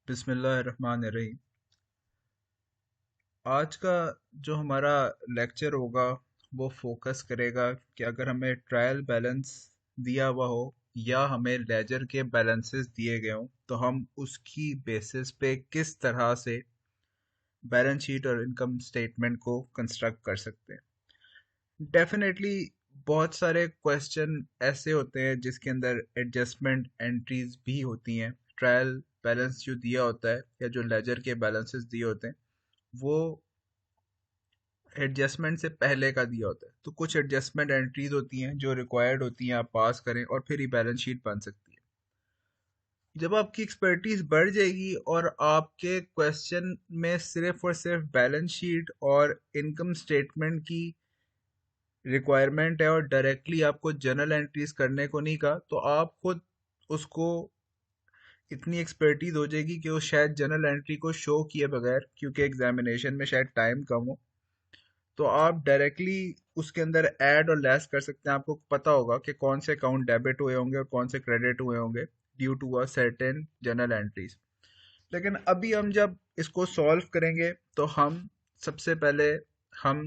बिस्मिल्लाहिर्रहमानिर्रहीम। आज का जो हमारा लेक्चर होगा वो फोकस करेगा कि अगर हमें ट्रायल बैलेंस दिया हुआ हो या हमें लेजर के बैलेंसेस दिए गए हों तो हम उसकी बेसिस पे किस तरह से बैलेंस शीट और इनकम स्टेटमेंट को कंस्ट्रक्ट कर सकते हैं। डेफिनेटली बहुत सारे क्वेश्चन ऐसे होते हैं जिसके अंदर एडजस्टमेंट एंट्रीज भी होती हैं। ट्रायल बैलेंस जो दिया होता है या जो लेजर के बैलेंसेस दिए होते हैं वो एडजस्टमेंट से पहले का दिया होता है, तो कुछ एडजस्टमेंट एंट्रीज होती हैं जो रिक्वायर्ड होती हैं, आप पास करें और फिर ही बैलेंस शीट बन सकती है। जब आपकी एक्सपर्टीज बढ़ जाएगी और आपके क्वेश्चन में सिर्फ और सिर्फ बैलेंस शीट और इनकम स्टेटमेंट की रिक्वायरमेंट है और डायरेक्टली आपको जर्नल एंट्रीज करने को नहीं कहा, तो आप खुद उसको इतनी एक्सपर्टीज हो जाएगी कि वो शायद जर्नल एंट्री को शो किए बगैर, क्योंकि एग्जामिनेशन में शायद टाइम कम हो, तो आप डायरेक्टली उसके अंदर ऐड और लेस कर सकते हैं। आपको पता होगा कि कौन से अकाउंट डेबिट हुए होंगे और कौन से क्रेडिट हुए होंगे due to a certain journal entries. लेकिन अभी हम जब इसको सॉल्व करेंगे तो हम सबसे पहले हम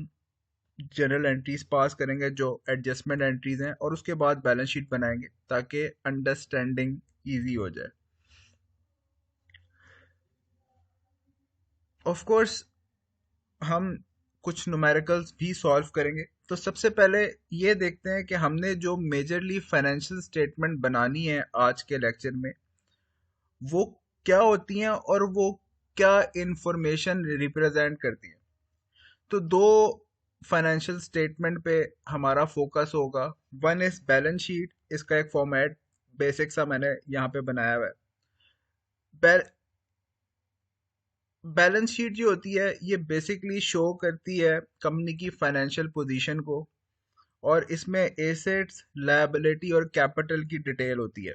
जर्नल एंट्रीज पास करेंगे जो एडजस्टमेंट एंट्रीज हैं, और उसके बाद बैलेंस शीट बनाएंगे ताकि अंडरस्टैंडिंग ईजी हो जाए। ऑफ कोर्स हम कुछ न्यूमेरिकल्स भी सॉल्व करेंगे। तो सबसे पहले ये देखते हैं कि हमने जो मेजरली फाइनेंशियल स्टेटमेंट बनानी है आज के लेक्चर में वो क्या होती हैं और वो क्या इंफॉर्मेशन रिप्रेजेंट करती हैं। तो दो फाइनेंशियल स्टेटमेंट पे हमारा फोकस होगा। वन इज बैलेंस शीट, इसका एक फॉर्मेट बेसिक सा मैंने यहाँ पे बनाया हुआ है। बैलेंस शीट जो होती है ये बेसिकली शो करती है कंपनी की फाइनेंशियल पोजीशन को, और इसमें एसेट्स, लायबिलिटी और कैपिटल की डिटेल होती है।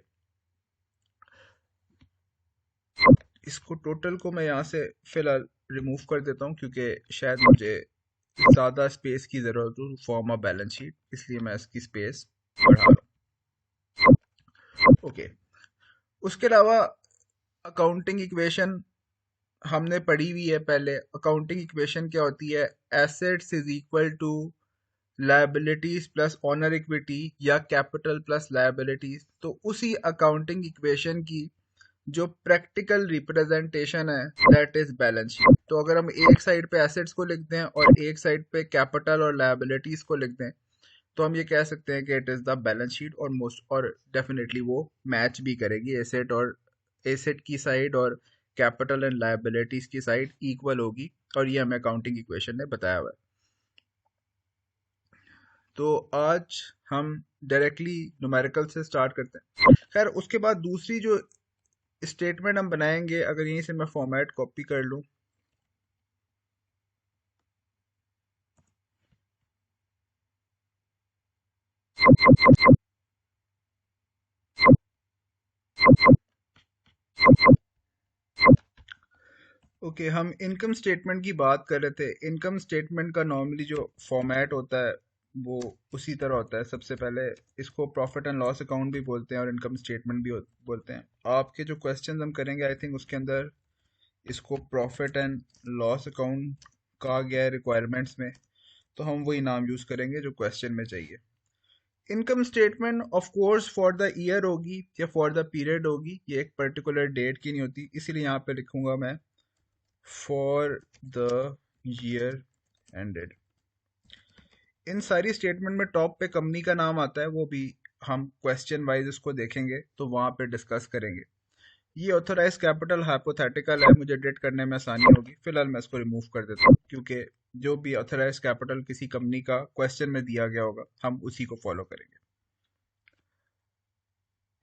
इसको टोटल को मैं यहाँ से फिलहाल रिमूव कर देता हूँ क्योंकि शायद मुझे ज़्यादा स्पेस की ज़रूरत हो फॉर्म ऑफ बैलेंस शीट, इसलिए मैं इसकी स्पेस बढ़ा रहा हूँ। ओके, उसके अलावा अकाउंटिंग इक्वेशन हमने पढ़ी हुई है पहले। अकाउंटिंग इक्वेशन क्या होती है? Assets is equal to liabilities plus owner equity या कैपिटल प्लस लायबिलिटीज। तो उसी अकाउंटिंग इक्वेशन की जो प्रैक्टिकल रिप्रेजेंटेशन है दैट इज बैलेंस शीट। तो अगर हम एक साइड पे एसेट्स को लिख दें और एक साइड पे कैपिटल और लायबिलिटीज को लिख दें तो हम ये कह सकते हैं कि it is the balance sheet. और मोस्ट और डेफिनेटली वो मैच भी करेगी, एसेट की साइड और कैपिटल एंड लायबिलिटीज की साइड इक्वल होगी, और ये हमें अकाउंटिंग इक्वेशन ने बताया हुआ है। तो आज हम डायरेक्टली न्यूमेरिकल से स्टार्ट करते हैं। खैर, उसके बाद दूसरी जो स्टेटमेंट हम बनाएंगे, अगर यहीं से मैं फॉर्मेट कॉपी कर लूँ, ओके, हम इनकम स्टेटमेंट की बात कर रहे थे। इनकम स्टेटमेंट का नॉर्मली जो फॉर्मेट होता है वो उसी तरह होता है। सबसे पहले इसको प्रॉफिट एंड लॉस अकाउंट भी बोलते हैं और इनकम स्टेटमेंट भी बोलते हैं। आपके जो क्वेश्चन हम करेंगे आई थिंक उसके अंदर इसको प्रॉफिट एंड लॉस अकाउंट कहा गया है रिक्वायरमेंट्स में, तो हम वही नाम यूज करेंगे जो क्वेश्चन में चाहिए। Income statement of course for the year होगी या फॉर द पीरियड होगी, ये एक पर्टिकुलर डेट की नहीं होती, इसीलिए यहाँ पे लिखूंगा मैं फॉर द ईयर एंडेड। इन सारी स्टेटमेंट में टॉप पे कंपनी का नाम आता है, वो भी हम क्वेश्चन वाइज उसको देखेंगे तो वहां पे डिस्कस करेंगे। ये ऑथराइज कैपिटल हाइपोथेटिकल है, मुझे डेट करने में आसानी होगी, फिलहाल मैं इसको रिमूव कर देता हूँ क्योंकि जो भी ऑथराइज कैपिटल किसी कंपनी का क्वेश्चन में दिया गया होगा हम उसी को फॉलो करेंगे।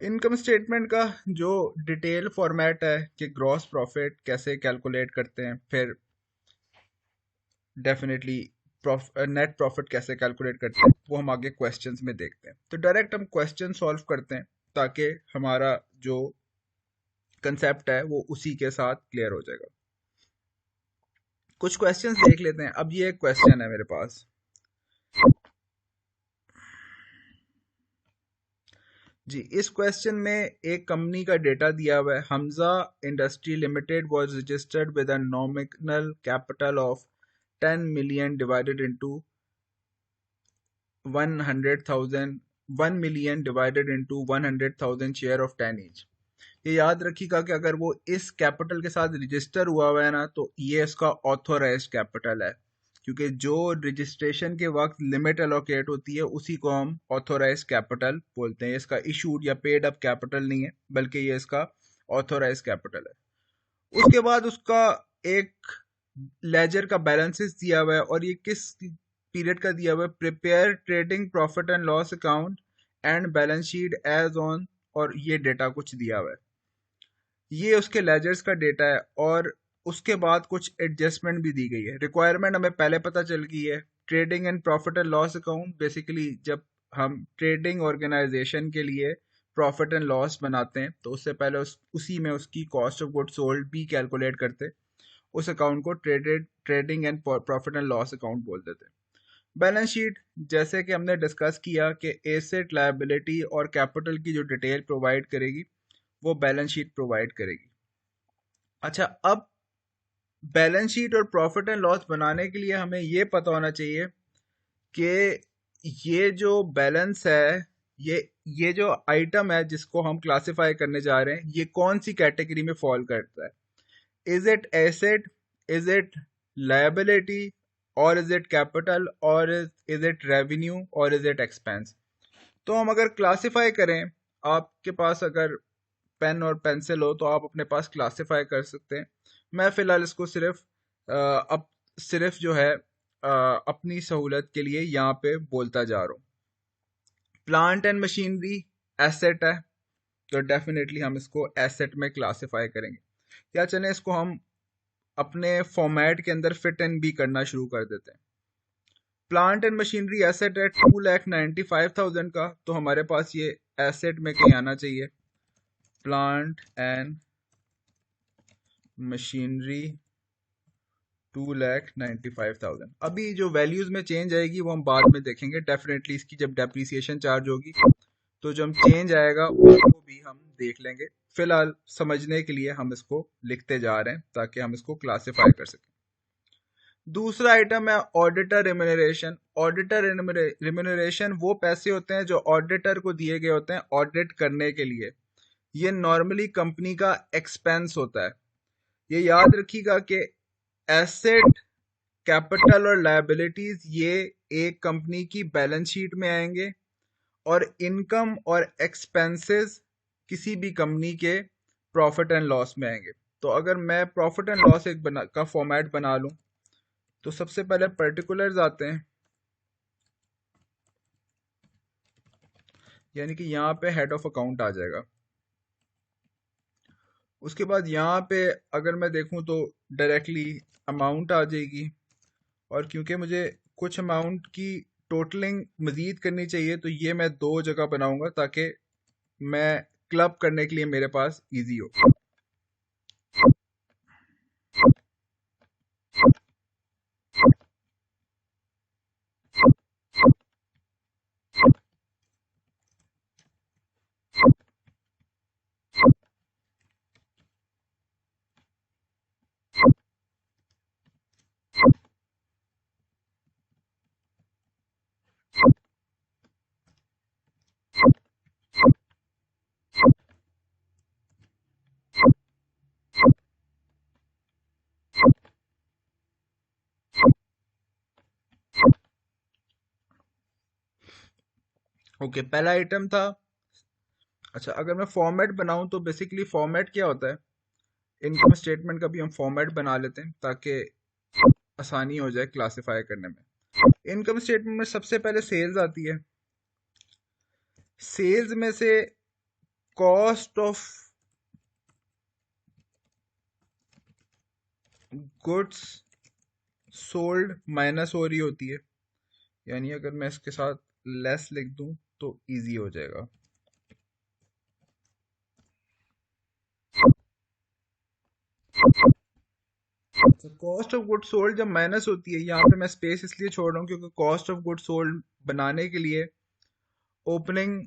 इनकम स्टेटमेंट का जो डिटेल फॉर्मेट है कि ग्रॉस प्रॉफिट कैसे कैलकुलेट करते हैं, फिर डेफिनेटली नेट प्रॉफिट कैसे कैलकुलेट करते हैं, वो हम आगे क्वेश्चंस में देखते हैं। तो डायरेक्ट हम क्वेश्चन सॉल्व करते हैं ताकि हमारा जो कंसेप्ट है वो उसी के साथ क्लियर हो जाएगा। कुछ क्वेश्चंस देख लेते हैं। अब ये एक क्वेश्चन है मेरे पास जी, इस क्वेश्चन में एक कंपनी का डेटा दिया हुआ है। Hamza industry limited was registered with a nominal capital of 10 million divided into 100,000 1 million divided into 100,000 share of 10 each. ये याद रखिएगा कि अगर वो इस कैपिटल के साथ रजिस्टर हुआ हुआ है ना, तो ये इसका ऑथोराइज्ड कैपिटल है, क्योंकि जो रजिस्ट्रेशन के वक्त लिमिट एलोकेट होती है उसी को हम ऑथोराइज्ड कैपिटल बोलते हैं। इसका इशूड या पेड अप कैपिटल नहीं है, बल्कि ये इसका ऑथोराइज्ड कैपिटल है। उसके बाद उसका एक लेजर का बैलेंसेस दिया हुआ है, और ये किस पीरियड का दिया हुआ है? Prepare trading profit and loss account and balance sheet as on, और ये डेटा कुछ दिया हुआ है। ये उसके लेजर्स का डेटा है, और उसके बाद कुछ एडजस्टमेंट भी दी गई है। रिक्वायरमेंट हमें पहले पता चल गई है। Trading and profit and loss account, basically जब हम ट्रेडिंग ऑर्गेनाइजेशन के लिए प्रॉफिट एंड लॉस बनाते हैं तो उससे पहले उसी में उसकी कॉस्ट ऑफ गुड सोल्ड भी कैलकुलेट करते। उस अकाउंट को trading and profit and loss account बोल देते हैं। बैलेंस शीट, जैसे कि हमने डिस्कस किया कि एसेट, लायबिलिटी और कैपिटल की जो डिटेल प्रोवाइड करेगी वो बैलेंस शीट प्रोवाइड करेगी। अच्छा, अब बैलेंस शीट और प्रॉफिट एंड लॉस बनाने के लिए हमें ये पता होना चाहिए कि ये जो बैलेंस है, ये जो आइटम है जिसको हम क्लासिफाई करने जा रहे हैं, ये कौन सी कैटेगरी में फॉल करता है? Is it asset, is it liability, और इज इट कैपिटल, और इज इट रेवेन्यू, और इज इट एक्सपेंस? तो हम अगर क्लासिफाई करें, आपके पास अगर पेन और पेंसिल हो तो आप अपने पास क्लासिफाई कर सकते हैं। मैं फिलहाल इसको अब सिर्फ जो है अपनी सहूलत के लिए यहाँ पे बोलता जा रहा हूँ। प्लांट एंड मशीनरी एसेट है, तो डेफिनेटली हम इसको एसेट में क्लासिफाई करेंगे। या चलें इसको हम अपने फॉर्मेट के अंदर फिट इन भी करना शुरू कर देते हैं। प्लांट एंड मशीनरी एसेट है 2,95,000 का, तो हमारे पास ये एसेट में कहीं आना चाहिए। Plant and machinery 2,95,000। अभी जो वैल्यूज में चेंज आएगी वो हम बाद में देखेंगे। डेफिनेटली इसकी जब डेप्रिसिएशन चार्ज होगी तो जब चेंज आएगा उसको भी हम देख लेंगे। फिलहाल समझने के लिए हम इसको लिखते जा रहे हैं ताकि हम इसको क्लासिफाई कर सकें। दूसरा आइटम है ऑडिटर रिम्यूनरेशन। ऑडिटर रिम्यूनरेशन वो पैसे होते हैं जो ऑडिटर को दिए गए होते हैं ऑडिट करने के लिए। ये नॉर्मली कंपनी का एक्सपेंस होता है। ये याद रखिएगा कि एसेट, कैपिटल और लायबिलिटीज ये एक कंपनी की बैलेंस शीट में आएंगे, और इनकम और एक्सपेंसेस किसी भी कंपनी के प्रॉफिट एंड लॉस में आएंगे। तो अगर मैं प्रॉफिट एंड लॉस का फॉर्मेट बना लूं, तो सबसे पहले पर्टिकुलर्स आते हैं, यानी कि यहाँ पे हेड ऑफ अकाउंट आ जाएगा। उसके बाद यहाँ पे अगर मैं देखूं तो डायरेक्टली अमाउंट आ जाएगी, और क्योंकि मुझे कुछ अमाउंट की टोटलिंग मजीद करनी चाहिए तो ये मैं दो जगह बनाऊंगा ताकि मैं क्लब करने के लिए मेरे पास इजी हो। ओके, पहला आइटम था। अच्छा, अगर मैं फॉर्मेट बनाऊं तो बेसिकली फॉर्मेट क्या होता है? इनकम स्टेटमेंट का भी हम फॉर्मेट बना लेते हैं ताकि आसानी हो जाए क्लासिफाई करने में। इनकम स्टेटमेंट में सबसे पहले सेल्स आती है। सेल्स में से cost of goods sold minus हो रही होती है, यानी अगर मैं इसके साथ लेस लिख दूं तो इजी हो जाएगा। कॉस्ट ऑफ गुड सोल्ड जब माइनस होती है, यहाँ पे मैं स्पेस इसलिए छोड़ रहा हूँ क्योंकि कॉस्ट ऑफ गुड सोल्ड बनाने के लिए ओपनिंग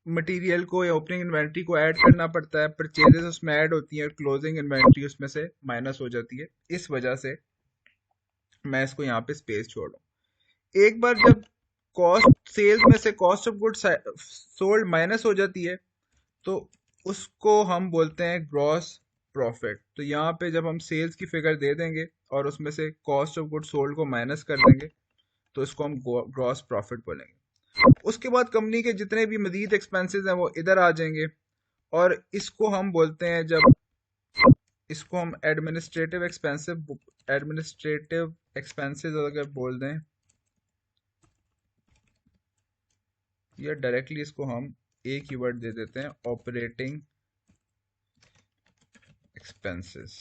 मटेरियल को या ओपनिंग इन्वेंट्री को ऐड करना पड़ता है, परचेजेस उसमें ऐड होती है, क्लोजिंग इन्वेंट्री उसमें से माइनस हो जाती है। इस वजह से मैं इसको यहाँ पे स्पेस छोड़ रहा हूँ। एक बार जब कॉस्ट सेल्स में से cost of goods sold minus हो जाती है तो उसको हम बोलते हैं ग्रॉस प्रॉफिट। तो यहाँ पे जब हम सेल्स की फिगर दे देंगे और उसमें से कॉस्ट ऑफ गुड्स सोल्ड को माइनस कर देंगे तो इसको हम ग्रॉस प्रॉफिट बोलेंगे। उसके बाद कंपनी के जितने भी मजीद एक्सपेंसेस हैं वो इधर आ जाएंगे और इसको हम बोलते हैं, जब इसको हम एडमिनिस्ट्रेटिव एक्सपेंसेस अगर बोल दें या डायरेक्टली इसको हम एक ही वर्ड दे देते हैं, ऑपरेटिंग एक्सपेंसेस।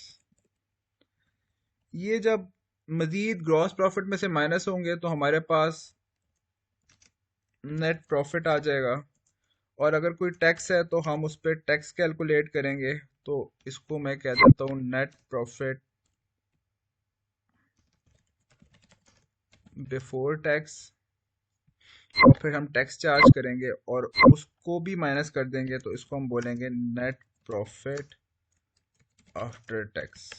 ये जब मजीद ग्रॉस प्रॉफिट में से माइनस होंगे तो हमारे पास नेट प्रॉफिट आ जाएगा। और अगर कोई टैक्स है तो हम उस पर टैक्स कैलकुलेट करेंगे, तो इसको मैं कह देता हूँ नेट प्रॉफिट बिफोर टैक्स। और फिर हम टैक्स चार्ज करेंगे और उसको भी माइनस कर देंगे, तो इसको हम बोलेंगे नेट प्रॉफिट आफ्टर टैक्स।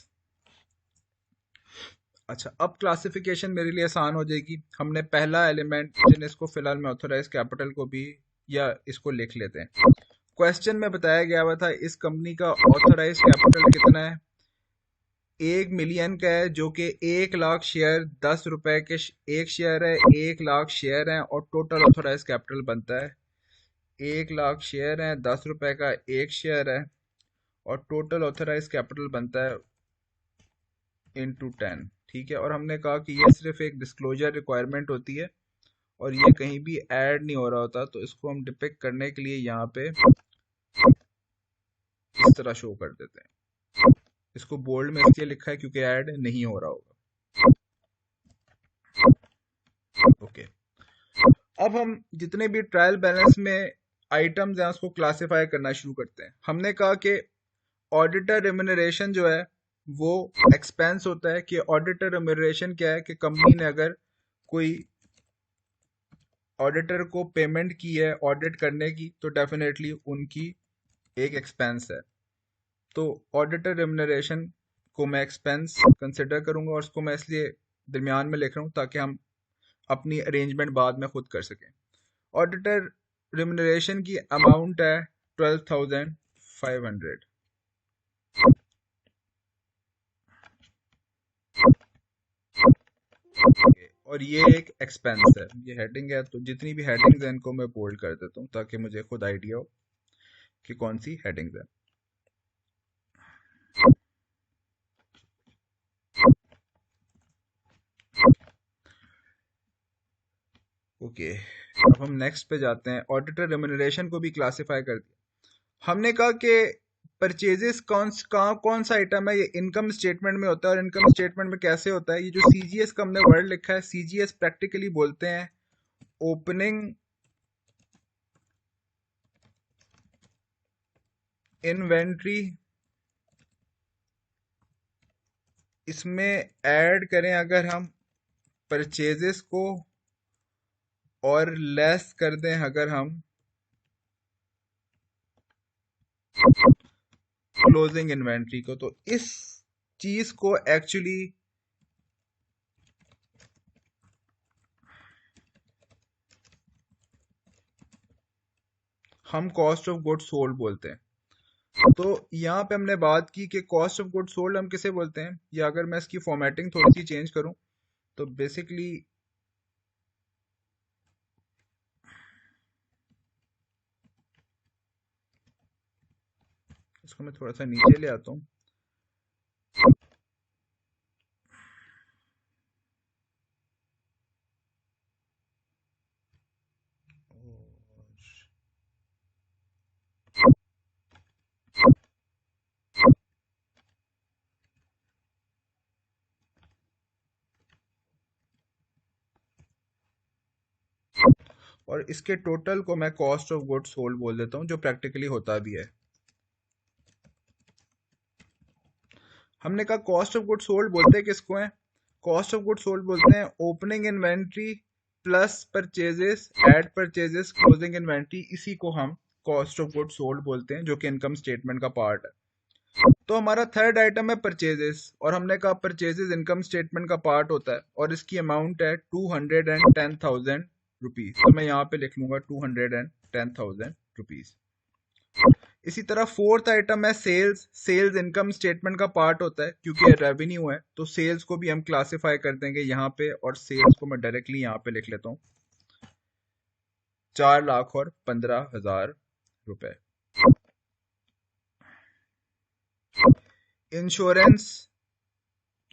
अच्छा, अब क्लासिफिकेशन मेरे लिए आसान हो जाएगी। हमने पहला एलिमेंट, जिन्हें इसको फिलहाल में ऑथोराइज कैपिटल को भी या इसको लिख लेते हैं। क्वेश्चन में बताया गया हुआ था इस कंपनी का ऑथोराइज कैपिटल कितना है। 1 मिलियन का है, जो कि 1 लाख शेयर 10 रुपए के एक शेयर है, 1 लाख शेयर है और टोटल ऑथोराइज कैपिटल बनता है 1 लाख शेयर है, 10 रुपए का एक शेयर है और टोटल ऑथोराइज कैपिटल बनता है इंटू 10। ठीक है, और हमने कहा कि ये सिर्फ एक डिस्क्लोजर रिक्वायरमेंट होती है और ये कहीं भी ऐड नहीं हो रहा होता, तो इसको हम डिपिक्ट करने के लिए यहाँ पे इस तरह शो कर देते हैं। इसको बोल्ड में इसलिए लिखा है क्योंकि ऐड नहीं हो रहा होगा। ओके, अब हम जितने भी ट्रायल बैलेंस में आइटम्स हैं उसको क्लासिफाई करना शुरू करते हैं। हमने कहा कि ऑडिटर रेम्यूनरेशन जो है वो एक्सपेंस होता है। कि ऑडिटर रेम्यूनरेशन क्या है कि कंपनी ने अगर कोई ऑडिटर को पेमेंट की है ऑडिट करने की तो डेफिनेटली उनकी एक एक्सपेंस है। तो ऑडिटर रेम्यूनरेशन को मैं एक्सपेंस कंसिडर करूंगा और उसको मैं इसलिए दरमियान में लिख रहा हूँ ताकि हम अपनी अरेंजमेंट बाद में खुद कर सकें। ऑडिटर रेम्यूनरेशन की अमाउंट है 12,500। और ये एक एक्सपेंस है, ये हेडिंग है। तो जितनी भी हेडिंग्स हैं इनको मैं बोल्ड कर देता हूँ ताकि मुझे खुद आइडिया हो कि कौन सी हेडिंग्स है। ओके, अब हम नेक्स्ट पे जाते हैं। ऑडिटर रेम्यूनरेशन को भी क्लासिफाई कर दिया। हमने कहा कि परचेजेस कौन सा आइटम है, ये इनकम स्टेटमेंट में होता है। और इनकम स्टेटमेंट में कैसे होता है, ये जो सीजीएस का हमने वर्ड लिखा है, सीजीएस प्रैक्टिकली बोलते हैं ओपनिंग इन्वेंट्री। इसमें ऐड करें अगर हम परचेजेस को और लेस कर दें अगर हम क्लोजिंग इन्वेंट्री को, तो इस चीज को एक्चुअली हम कॉस्ट ऑफ गुड्स सोल्ड बोलते हैं। तो यहाँ पे हमने बात की कि कॉस्ट ऑफ गुड्स सोल्ड हम किसे बोलते हैं, या अगर मैं इसकी फॉर्मेटिंग थोड़ी सी चेंज करूं तो बेसिकली इसको मैं थोड़ा सा नीचे ले आता हूँ। और इसके टोटल को मैं कॉस्ट ऑफ गुड्स सोल्ड बोल देता हूँ, जो प्रैक्टिकली होता भी है। हमने कहा कॉस्ट ऑफ गुड्स सोल्ड बोलते हैं किसको है, कॉस्ट ऑफ गुड्स सोल्ड बोलते हैं opening inventory plus purchases, add purchases, closing inventory, इसी को हम कॉस्ट ऑफ गुड सोल्ड बोलते हैं, जो कि इनकम स्टेटमेंट का पार्ट है। तो हमारा थर्ड आइटम है परचेजेस, और हमने कहा परचेजेस इनकम स्टेटमेंट का पार्ट होता है, और इसकी अमाउंट है 210,000 रुपीज। तो मैं यहाँ पे लिख लूंगा 210,000 रुपीज। इसी तरह फोर्थ आइटम है सेल्स। सेल्स इनकम स्टेटमेंट का पार्ट होता है, क्योंकि ये रेवेन्यू है, तो सेल्स को भी हम क्लासिफाई कर देंगे यहाँ पे, और सेल्स को मैं डायरेक्टली यहाँ पे लिख लेता हूँ 4,15,000 रुपए। इंश्योरेंस,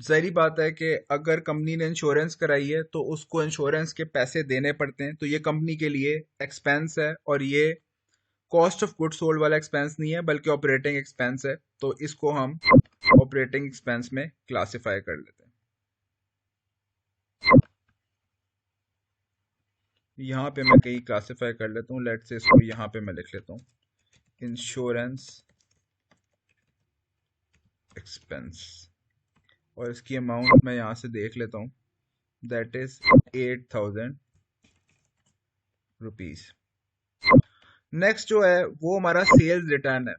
जाहिर बात है कि अगर कंपनी ने इंश्योरेंस कराई है तो उसको इंश्योरेंस के पैसे देने पड़ते हैं, तो ये कंपनी के लिए एक्सपेंस है, और ये कॉस्ट ऑफ गुड सोल्ड वाला एक्सपेंस नहीं है, बल्कि ऑपरेटिंग एक्सपेंस है। तो इसको हम ऑपरेटिंग एक्सपेंस में क्लासिफाई कर लेते हैं। यहाँ पे मैं कहीं क्लासिफाई कर लेता हूँ, लेट से इसको यहाँ पे मैं लिख लेता हूँ इंश्योरेंस एक्सपेंस, और इसकी अमाउंट मैं यहाँ से देख लेता हूँ, दैट इज 8,000 रुपीज। नेक्स्ट जो है वो हमारा सेल्स रिटर्न है।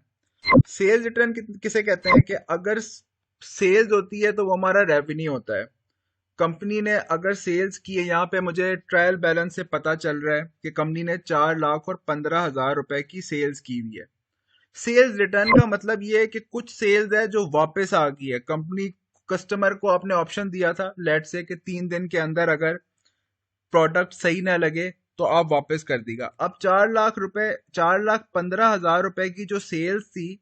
सेल्स रिटर्न किसे कहते हैं कि अगर सेल्स होती है तो वो हमारा रेवेन्यू होता है। कंपनी ने अगर सेल्स की है, यहाँ पे मुझे ट्रायल बैलेंस से पता चल रहा है कि कंपनी ने 4,15,000 रुपए की सेल्स की हुई है। सेल्स रिटर्न का मतलब ये है कि कुछ सेल्स है जो वापस आ गई है। कंपनी कस्टमर को आपने ऑप्शन दिया था, लेट से कि 3 दिन के अंदर अगर प्रोडक्ट सही ना लगे तो आप वापस कर देगा। अब 4,00,000 रुपए, 4,15,000 रुपए की जो सेल्स थी,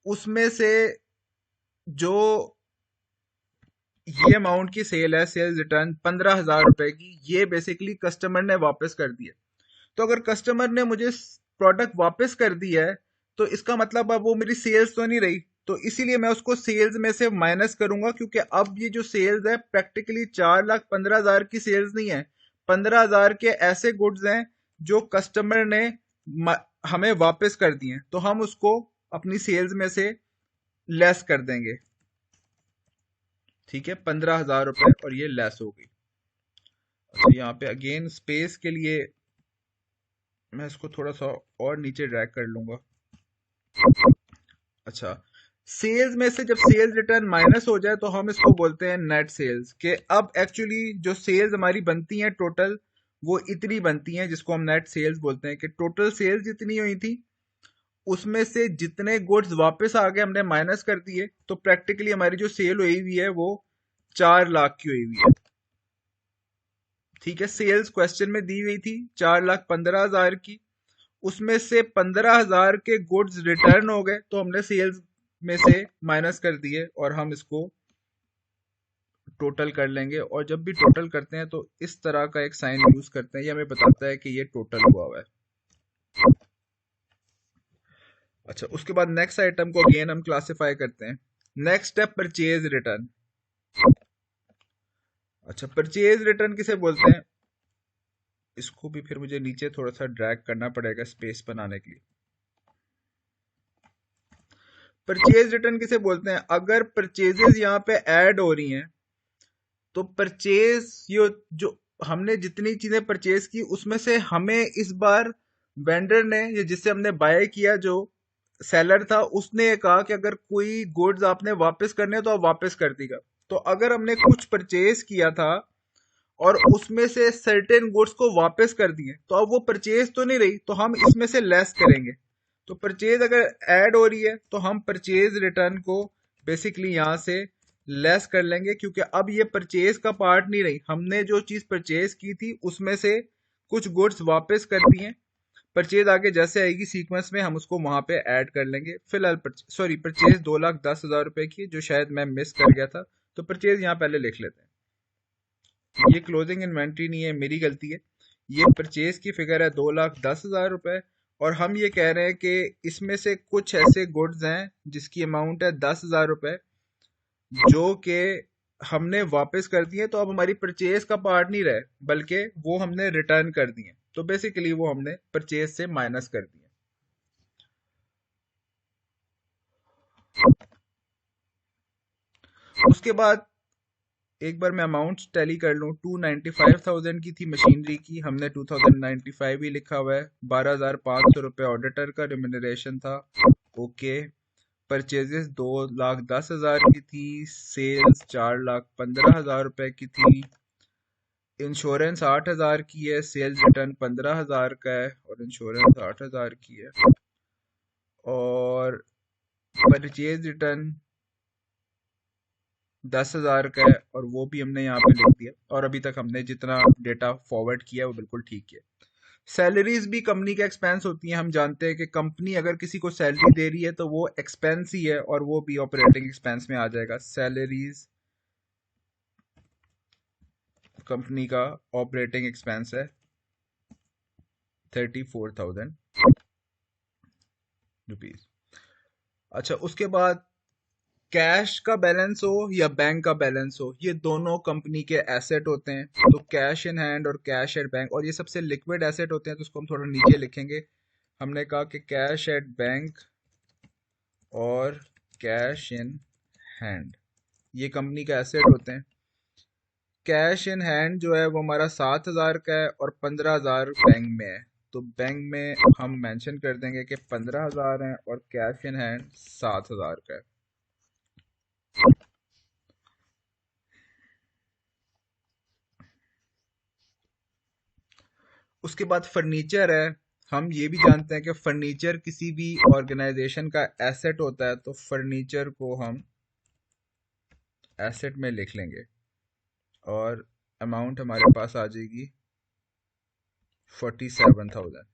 उसमें से जो ये अमाउंट की सेल है, सेल्स रिटर्न 15,000 रुपए की, ये बेसिकली कस्टमर ने वापस कर दी है। तो अगर कस्टमर ने मुझे प्रोडक्ट वापस कर दिया है, तो इसका मतलब अब वो मेरी सेल्स तो नहीं रही, तो इसीलिए मैं उसको सेल्स में से माइनस करूंगा, क्योंकि अब ये जो सेल्स है प्रैक्टिकली 4,15,000 की सेल्स नहीं है, 15,000 के ऐसे गुड्स हैं जो कस्टमर ने हमें वापस कर दिए हैं, तो हम उसको अपनी सेल्स में से लेस कर देंगे। ठीक है, 15,000 रुपए, और ये लेस हो गई। अच्छा, यहाँ पे अगेन स्पेस के लिए मैं इसको थोड़ा सा और नीचे ड्रैग कर लूंगा। अच्छा, सेल्स में से जब सेल्स रिटर्न माइनस हो जाए तो हम इसको बोलते हैं नेट सेल्स, के अब एक्चुअली जो सेल्स हमारी बनती हैं टोटल, वो इतनी बनती हैं, जिसको हम नेट सेल्स बोलते हैं, कि टोटल सेल्स जितनी हुई थी उसमें से जितने गुड्स वापस आ गए हमने माइनस कर दिए, तो प्रैक्टिकली हमारी जो सेल हुई हुई है वो 4 लाख की हुई हुई है। ठीक है, सेल्स क्वेश्चन में दी हुई थी 4,15,000 की, उसमें से 15,000 के गुड्स रिटर्न हो गए, तो हमने सेल्स में से माइनस कर दिए, और हम इसको टोटल कर लेंगे। और जब भी टोटल करते हैं तो इस तरह का एक साइन यूज करते हैं, ये हमें बताता है कि ये टोटल हुआ हुआ है। अच्छा, उसके बाद नेक्स्ट आइटम को अगेन हम क्लासिफाई करते हैं। नेक्स्ट है परचेज रिटर्न। अच्छा, परचेज रिटर्न किसे बोलते हैं, इसको भी फिर मुझे नीचे थोड़ा सा ड्रैग करना पड़ेगा स्पेस बनाने के लिए। परचेज रिटर्न किसे बोलते हैं, अगर परचेजेस यहाँ पे ऐड हो रही हैं, तो परचेज ये जो हमने जितनी चीजें परचेज की उसमें से हमें इस बार वेंडर ने, या जिससे हमने बाय किया, जो सेलर था, उसने ये कहा कि अगर कोई गुड्स आपने वापस करने हैं तो आप वापस कर देगा। तो अगर हमने कुछ परचेज किया था और उसमें से सर्टेन गुड्स को वापस कर दिए, तो अब वो परचेज तो नहीं रही, तो हम इसमें से लेस करेंगे। तो परचेज अगर ऐड हो रही है तो हम परचेज रिटर्न को बेसिकली यहां से लेस कर लेंगे, क्योंकि अब ये परचेज का पार्ट नहीं रही, हमने जो चीज परचेज की थी उसमें से कुछ गुड्स वापस कर दिए। परचेज आगे जैसे आएगी सीक्वेंस में हम उसको वहां पे ऐड कर लेंगे। फिलहाल सॉरी, परचेज 2,10,000 रुपए की, जो शायद मैं मिस कर गया था, तो परचेज यहाँ पहले लिख लेते हैं। ये क्लोजिंग इन्वेंट्री नहीं है, मेरी गलती है, ये परचेज की फिगर है 2,10,000 रुपए, और हम ये कह रहे हैं कि इसमें से कुछ ऐसे गुड्स हैं जिसकी अमाउंट है 10,000 रुपए, जो कि हमने वापस कर दिए, तो अब हमारी परचेज का पार्ट नहीं रहे, बल्कि वो हमने रिटर्न कर दिए, तो बेसिकली वो हमने परचेज से माइनस कर दिए। उसके बाद एक बार मैं अमाउंट टैली कर लूँ, 295,000 की थी मशीनरी की, हमने 2095 ही लिखा हुआ है। 12,500 रुपये ऑडिटर का रिम्यूनरेशन था, ओके। परचेजेस 2,10,000 की थी, सेल्स 4,15,000 रुपये की थी, इंश्योरेंस 8,000 की है, सेल्स रिटर्न 15,000 का है और इंश्योरेंस 8,000 की है, और परचेज रिटर्न 10,000 का है और वो भी हमने यहाँ पे लिख दिया। और अभी तक हमने जितना डेटा फॉरवर्ड किया वो बिल्कुल ठीक है। सैलरीज भी कंपनी के एक्सपेंस होती हैं। हम जानते हैं कि कंपनी अगर किसी को सैलरी दे रही है तो वो एक्सपेंस ही है और वो भी ऑपरेटिंग एक्सपेंस में आ जाएगा। सैलरीज कंपनी का ऑपरेटिंग एक्सपेंस है 34,000 रुपीज। अच्छा, उसके बाद कैश का बैलेंस हो या बैंक का बैलेंस हो, ये दोनों कंपनी के एसेट होते हैं। तो कैश इन हैंड और कैश एट बैंक, और ये सबसे लिक्विड एसेट होते हैं, तो उसको हम थोड़ा नीचे लिखेंगे। हमने कहा कि कैश एट बैंक और कैश इन हैंड ये कंपनी का एसेट होते हैं। कैश इन हैंड जो है वो हमारा 7,000 का है और 15,000 बैंक में है। तो बैंक में हम मेंशन कर देंगे कि 15,000 है और कैश इन हैंड 7,000 का है। उसके बाद फर्नीचर है। हम ये भी जानते हैं कि फर्नीचर किसी भी ऑर्गेनाइजेशन का एसेट होता है, तो फर्नीचर को हम एसेट में लिख लेंगे और अमाउंट हमारे पास आ जाएगी 47,000।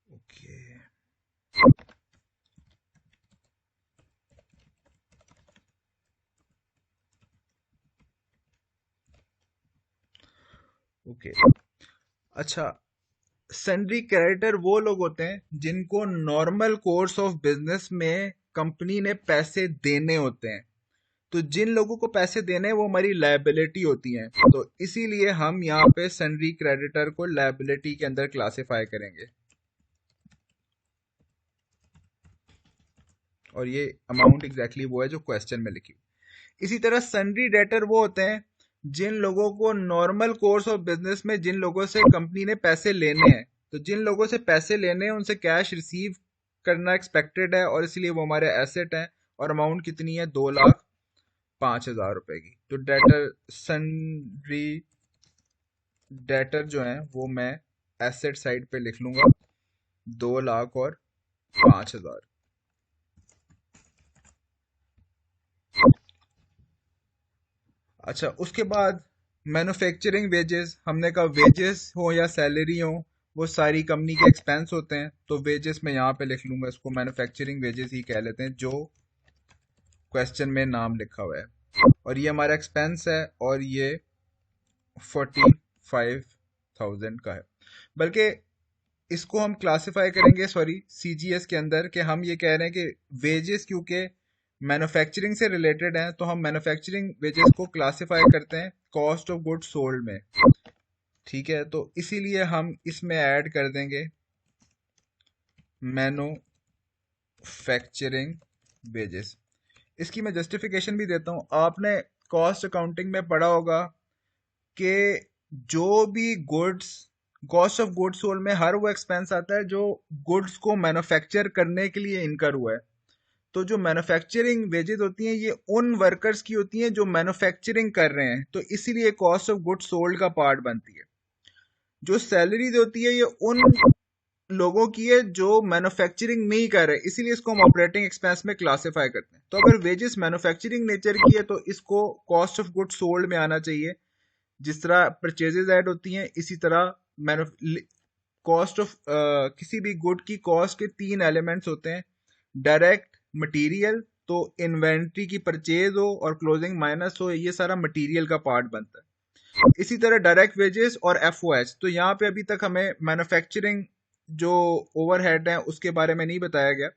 Okay, okay. अच्छा, सन्ड्री क्रेडिटर वो लोग होते हैं जिनको नॉर्मल कोर्स ऑफ बिजनेस में कंपनी ने पैसे देने होते हैं। तो जिन लोगों को पैसे देने हैं वो हमारी लायबिलिटी होती हैं, तो इसीलिए हम यहाँ पे सन्ड्री क्रेडिटर को लायबिलिटी के अंदर क्लासिफाई करेंगे। और ये अमाउंट एग्जैक्टली वो है जो क्वेश्चन में लिखी। इसी तरह सन्ड्री डेटर वो होते हैं जिन लोगों को नॉर्मल कोर्स ऑफ बिजनेस में जिन लोगों से कंपनी ने पैसे लेने हैं, तो जिन लोगों से पैसे लेने हैं उनसे कैश रिसीव करना एक्सपेक्टेड है और इसलिए वो हमारे एसेट हैं। और अमाउंट कितनी है? 2,05,000 रुपए की। तो डेटर सन्ड्री डेटर जो है वो मैं एसेट साइड पे लिख लूंगा 2,00,000 और 5,000। अच्छा, उसके बाद मैन्युफैक्चरिंग वेजेस, हमने कहा वेजेस हो या सैलरी हो वो सारी कंपनी के एक्सपेंस होते हैं। तो वेजेस मैं यहाँ पे लिख लूंगा, इसको मैन्युफैक्चरिंग वेजेस ही कह लेते हैं जो क्वेश्चन में नाम लिखा हुआ है। और ये हमारा एक्सपेंस है और ये 45,000 का है। बल्कि इसको हम क्लासिफाई करेंगे, सॉरी, सीजीएस के अंदर, कि हम ये कह रहे हैं कि वेजेस क्योंकि मैन्युफैक्चरिंग से रिलेटेड हैं तो हम मैन्युफैक्चरिंग वेजेस को क्लासिफाई करते हैं कॉस्ट ऑफ गुड्स सोल्ड में। ठीक है, तो इसीलिए हम इसमें ऐड कर देंगे मैन्युफैक्चरिंग वेजेस। इसकी मैं जस्टिफिकेशन भी देता हूँ। आपने कॉस्ट अकाउंटिंग में पढ़ा होगा कि जो भी goods, cost of goods sold में हर वो एक्सपेंस आता है जो गुड्स को मैन्युफैक्चर करने के लिए इनकर हुआ है। तो जो मैन्युफैक्चरिंग वेजेस होती हैं ये उन वर्कर्स की होती हैं जो मैन्युफैक्चरिंग कर रहे हैं, तो इसीलिए कॉस्ट ऑफ गुड्स सोल्ड का पार्ट बनती है। जो सैलरीज होती है ये उन लोगों की है जो मैन्युफैक्चरिंग नहीं कर रहे, इसीलिए इसको हम ऑपरेटिंग एक्सपेंस में क्लासिफाई करते हैं। तो अगर वेजेस मैन्युफैक्चरिंग नेचर की है तो इसको कॉस्ट ऑफ गुड्स सोल्ड में आना चाहिए। जिस तरह परचेजेस ऐड होती हैं इसी तरह कॉस्ट ऑफ किसी भी गुड की कॉस्ट के 3 एलिमेंट्स होते हैं। डायरेक्ट मटेरियल, तो इन्वेंट्री की परचेज हो और क्लोजिंग माइनस हो, ये सारा मटेरियल का पार्ट बनता है। इसी तरह डायरेक्ट वेजेस और एफओएच। तो यहाँ पे अभी तक हमें मैन्युफैक्चरिंग जो ओवरहेड है उसके बारे में नहीं बताया गया,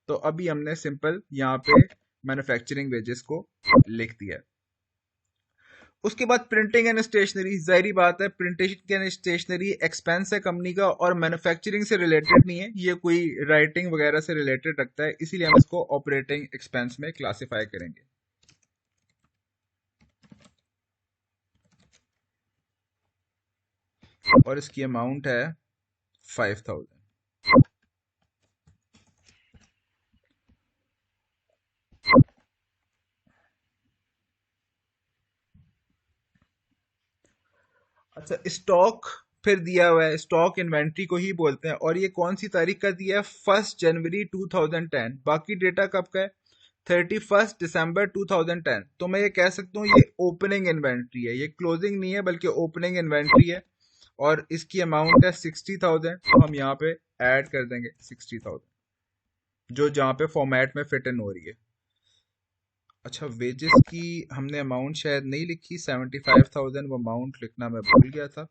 तो अभी हमने सिंपल यहाँ पे मैन्युफैक्चरिंग वेजेस को लिख दिया है। उसके बाद प्रिंटिंग एंड स्टेशनरी, जाहिर बात है प्रिंटिंग एंड स्टेशनरी एक्सपेंस है कंपनी का और मैन्युफैक्चरिंग से रिलेटेड नहीं है, ये कोई राइटिंग वगैरह से रिलेटेड रखता है, इसीलिए हम इसको ऑपरेटिंग एक्सपेंस में क्लासिफाई करेंगे। और इसकी अमाउंट है 5000। अच्छा, स्टॉक फिर दिया हुआ है, स्टॉक इन्वेंट्री को ही बोलते हैं, और ये कौन सी तारीख का दिया है? 1 जनवरी 2010। बाकी डेटा कब का है? 31 दिसंबर 2010। तो मैं ये कह सकता हूँ ये ओपनिंग इन्वेंट्री है, ये क्लोजिंग नहीं है बल्कि ओपनिंग इन्वेंट्री है। और इसकी अमाउंट है 60,000, तो हम यहाँ पे ऐड कर देंगे 60,000, जो जहाँ पे फॉर्मेट में फिट इन हो रही है। अच्छा, वेजेस की हमने अमाउंट शायद नहीं लिखी, 75,000 वो अमाउंट लिखना मैं भूल गया था।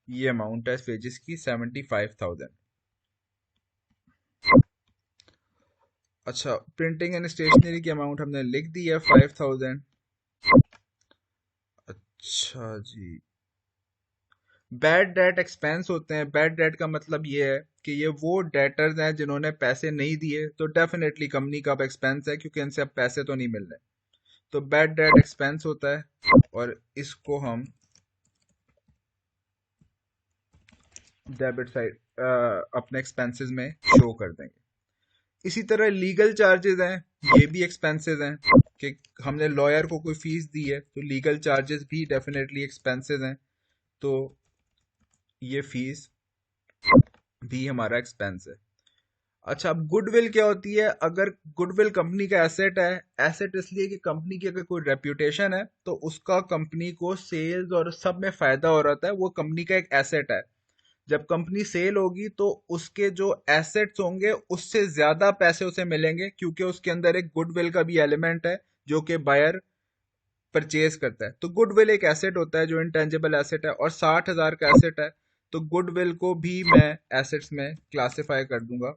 ये अमाउंट है वेजेस की 75,000। अच्छा, प्रिंटिंग एंड स्टेशनरी की अमाउंट हमने लिख दी है 5,000। अच्छा जी, बैड डेट एक्सपेंस होते हैं। बैड डेट का मतलब ये है कि ये वो डेटर्स हैं जिन्होंने पैसे नहीं दिए, तो डेफिनेटली कंपनी का अब एक्सपेंस है, क्योंकि इनसे अब पैसे तो नहीं मिल रहे। तो बैड डेट एक्सपेंस होता है, और इसको हम डेबिट साइड अपने एक्सपेंसेस में शो कर देंगे। इसी तरह लीगल चार्जेस हैं, ये भी एक्सपेंसेस हैं, कि हमने लॉयर को कोई फीस दी है तो लीगल चार्जेस भी डेफिनेटली एक्सपेंसेस हैं। तो ये फीस भी हमारा एक्सपेंस है। अच्छा, अब गुडविल क्या होती है? अगर गुडविल कंपनी का एसेट है, एसेट इसलिए कि कंपनी की अगर कोई रेप्यूटेशन है तो उसका कंपनी को सेल्स और सब में फायदा हो रहा है, वो कंपनी का एक एसेट है। जब कंपनी सेल होगी तो उसके जो एसेट्स होंगे उससे ज्यादा पैसे उसे मिलेंगे, क्योंकि उसके अंदर एक गुडविल का भी एलिमेंट है जो कि बायर परचेज करता है। तो गुडविल एक एसेट होता है जो इंटेंजिबल एसेट है, और 60,000 का एसेट है, तो गुडविल को भी मैं एसेट्स में क्लासिफाई कर दूंगा।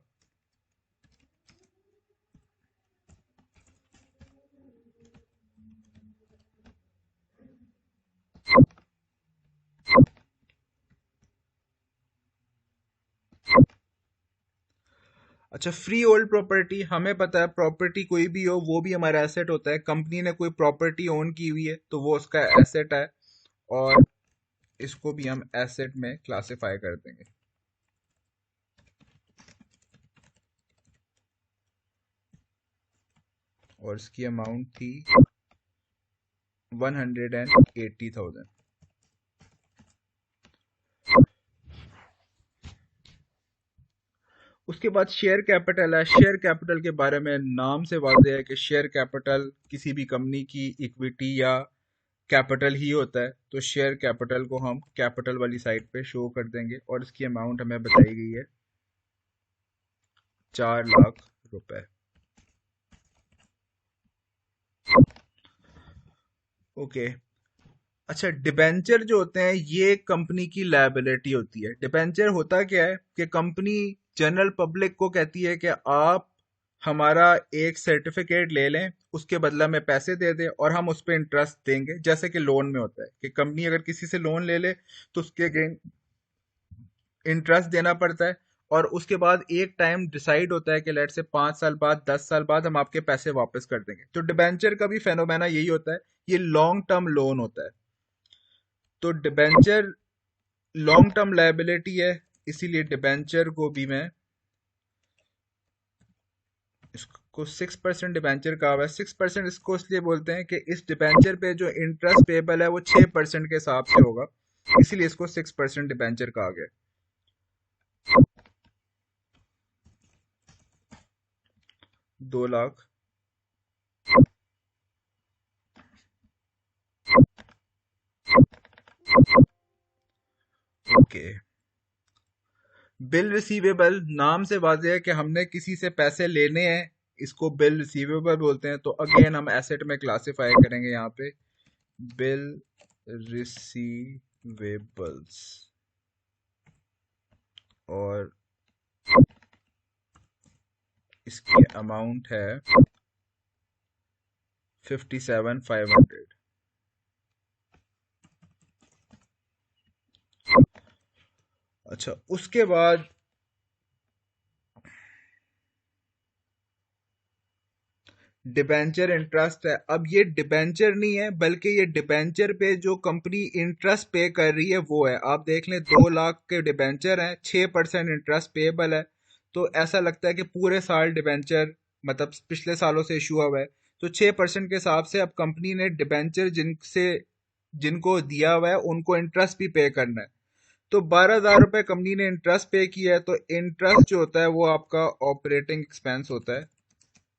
अच्छा, फ्री होल्ड प्रॉपर्टी, हमें पता है प्रॉपर्टी कोई भी हो वो भी हमारा एसेट होता है। कंपनी ने कोई प्रॉपर्टी ओन की हुई है तो वो उसका एसेट है, और इसको भी हम एसेट में क्लासिफाई कर देंगे। और इसकी अमाउंट थी 180,000। उसके बाद शेयर कैपिटल है। शेयर कैपिटल के बारे में नाम से वाज़ेह है कि शेयर कैपिटल किसी भी कंपनी की इक्विटी या कैपिटल ही होता है, तो शेयर कैपिटल को हम कैपिटल वाली साइड पे शो कर देंगे, और इसकी अमाउंट हमें बताई गई है 4 लाख रुपए। ओके। अच्छा, डिबेंचर जो होते हैं ये कंपनी की लायबिलिटी होती है। डिबेंचर होता क्या है कि कंपनी जनरल पब्लिक को कहती है कि आप हमारा एक सर्टिफिकेट ले लें, उसके बदला में पैसे दे दें और हम उस पर इंटरेस्ट देंगे, जैसे कि लोन में होता है कि कंपनी अगर किसी से लोन ले ले तो उसके अगेन इंटरेस्ट देना पड़ता है, और उसके बाद एक टाइम डिसाइड होता है कि लेट से 5 साल बाद 10 साल बाद हम आपके पैसे वापस कर देंगे। तो डिबेंचर का भी फेनोमेना यही होता है, ये लॉन्ग टर्म लोन होता है। तो डिबेंचर लॉन्ग टर्म लायबिलिटी है, इसीलिए डिबेंचर को भी मैं इसको 6% डिबेंचर का हुआ है। 6% इसको इसलिए बोलते हैं कि इस डिबेंचर पे जो इंटरेस्ट पेबल है वो 6% के हिसाब से होगा, इसीलिए इसको 6% डिबेंचर कहा गया। 2 लाख। ओके। बिल रिसीवेबल, नाम से वाज़ेह है कि हमने किसी से पैसे लेने हैं, इसको बिल रिसीवेबल बोलते हैं। तो अगेन हम एसेट में क्लासिफाई करेंगे यहाँ पे बिल रिसीवेबल्स, और इसकी अमाउंट है 57,500। अच्छा, उसके बाद डिबेंचर इंटरेस्ट है। अब ये डिबेंचर नहीं है, बल्कि ये डिबेंचर पे जो कंपनी इंटरेस्ट पे कर रही है वो है। आप देख लें, 2 लाख के डिबेंचर हैं, 6% इंटरेस्ट पेएबल है। तो ऐसा लगता है कि पूरे साल डिबेंचर, मतलब पिछले सालों से इशू हुआ है, तो 6% के हिसाब से अब कंपनी ने डिबेंचर जिनको दिया हुआ है उनको इंटरेस्ट भी पे करना है। तो 12,000 रुपये कंपनी ने इंटरेस्ट पे किया है, तो इंटरेस्ट जो होता है वो आपका ऑपरेटिंग एक्सपेंस होता है।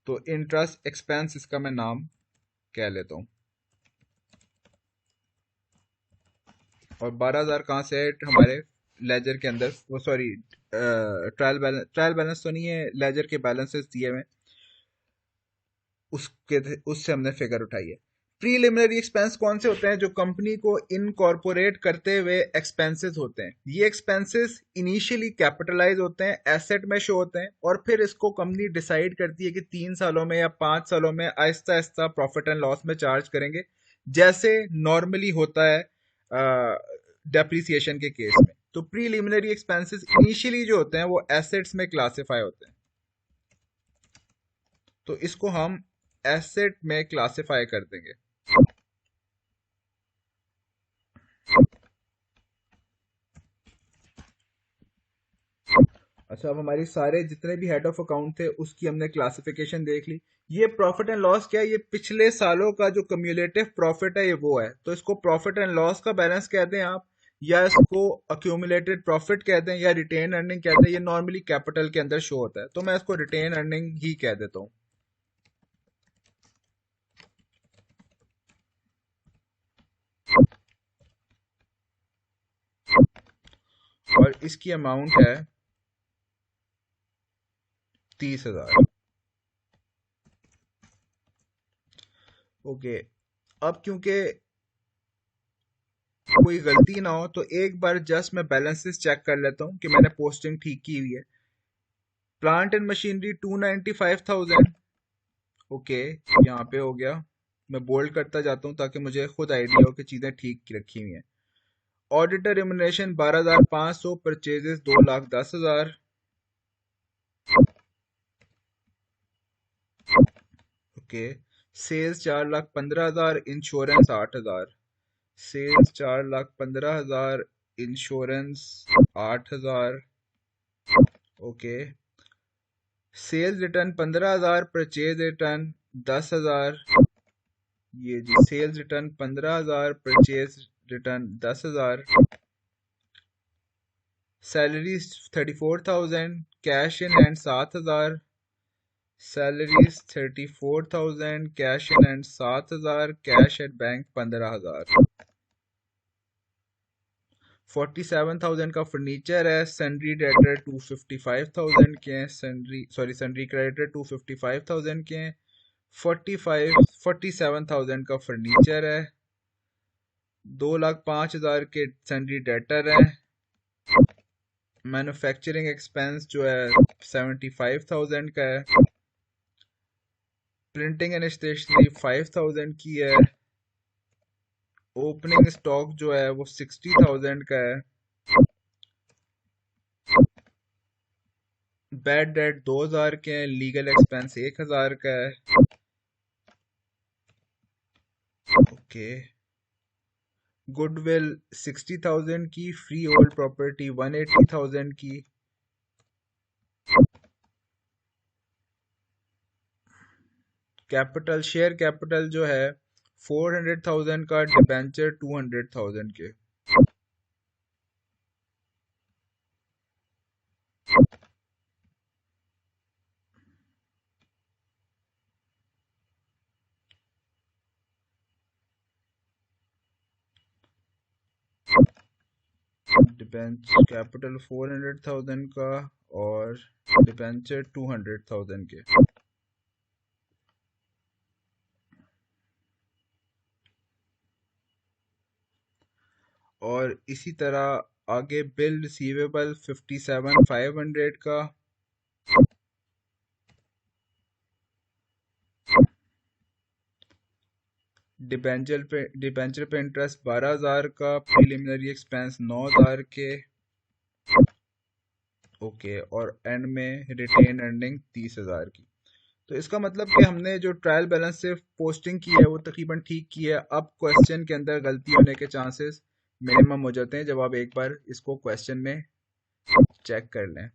तो इंटरेस्ट एक्सपेंस इसका मैं नाम कह लेता हूँ। और 12,000 कहाँ से है? हमारे लेजर के अंदर, वो सॉरी, ट्रायल बैलेंस तो नहीं है, लेजर के बैलेंसेस दिए हुए, उससे हमने फिगर उठाई है। प्रीलिमिनरी एक्सपेंस कौन से होते हैं? जो कंपनी को इनकॉर्पोरेट करते हुए एक्सपेंसेस होते हैं। ये एक्सपेंसेस इनिशियली कैपिटलाइज होते हैं, एसेट में शो होते हैं, और फिर इसको कंपनी डिसाइड करती है कि 3 सालों में या 5 सालों में Aahista Aahista profit and loss में चार्ज करेंगे, जैसे नॉर्मली होता है डेप्रिसिएशन के केस में। तो प्रीलिमिनरी एक्सपेंसेस इनिशियली जो होते हैं वो एसेट्स में क्लासिफाई होते हैं, तो इसको हम एसेट में क्लासिफाई कर देंगे। अच्छा, अब हमारी सारे जितने भी हेड ऑफ अकाउंट थे उसकी हमने क्लासिफिकेशन देख ली। ये प्रॉफिट एंड लॉस क्या है? ये पिछले सालों का जो कम्युलेटिव प्रॉफिट है ये वो है। तो इसको प्रॉफिट एंड लॉस का बैलेंस कहते हैं आप, या इसको अक्यूमुलेटेड प्रॉफिट कहते हैं, या रिटेन अर्निंग कहते हैं। ये नॉर्मली कैपिटल के अंदर शो होता है, तो मैं इसको रिटेन अर्निंग ही कह देता हूँ। और इसकी अमाउंट है 30,000। ओके। अब क्योंकि कोई गलती ना हो, तो एक बार जस्ट मैं बैलेंसेस चेक कर लेता हूँ कि मैंने पोस्टिंग ठीक की हुई है। Plant and machinery 295,000। ओके, यहाँ पे हो गया। मैं बोल्ड करता जाता हूँ ताकि मुझे खुद आइडिया हो कि चीज़ें ठीक रखी हुई हैं। Auditor remuneration 12,500, purchases 2,10,000। Okay. Sales 4,15,000, insurance 8,000। Sales 4,15,000, insurance 8,000। Okay. Sales return 15,000, purchase return 10,000। ये जी, sales return 15,000, purchase return 10,000। Salaries 34,000, cash in hand 7,000। Salaries 34,000, cash in hand 7,000, cash at bank 15,000। 47,000 का फर्नीचर है। सन्ड्री डेटर 255,000 के हैं। Sundry creditor 255,000 के हैं। 47,000 का furniture है। 2,05,000 के सन्ड्री डेटर है। मैन्युफैक्चरिंग एक्सपेंस जो है 75,000 का है। प्रिंटिंग एंड स्टेशनरी 5,000 की है। ओपनिंग स्टॉक जो है वो 60,000 का है। बैड डेट 2,000 के हैं। लीगल एक्सपेंस 1,000 का है। ओके। गुडविल 60,000 की। फ्री होल्ड प्रॉपर्टी 180,000 की। कैपिटल, शेयर कैपिटल जो है 400,000 का। डिबेंचर 200,000 के। डिबेंचर कैपिटल 400,000 का, और डिबेंचर 200,000 के। और इसी तरह आगे बिल रिसीवेबल 57,500 का। डिबेंचर पे इंटरेस्ट 12,000 का। प्रीलिमिनरी एक्सपेंस 9,000 के। ओके। और एंड में रिटेन अर्निंग 30,000 की। तो इसका मतलब कि हमने जो ट्रायल बैलेंस से पोस्टिंग की है वो तकरीबन ठीक की है। अब क्वेश्चन के अंदर गलती होने के चांसेस मिनिमम हो जाते हैं जब आप एक बार इसको क्वेश्चन में चेक कर लें।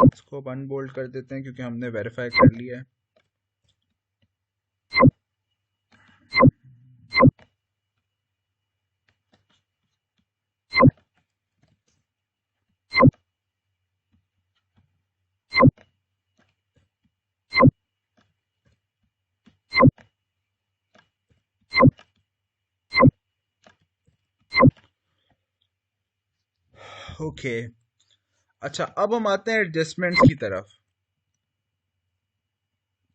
इसको अनबोल्ड कर देते हैं क्योंकि हमने वेरीफाई कर लिया है। ओके, अच्छा अब हम आते हैं एडजस्टमेंट्स की तरफ।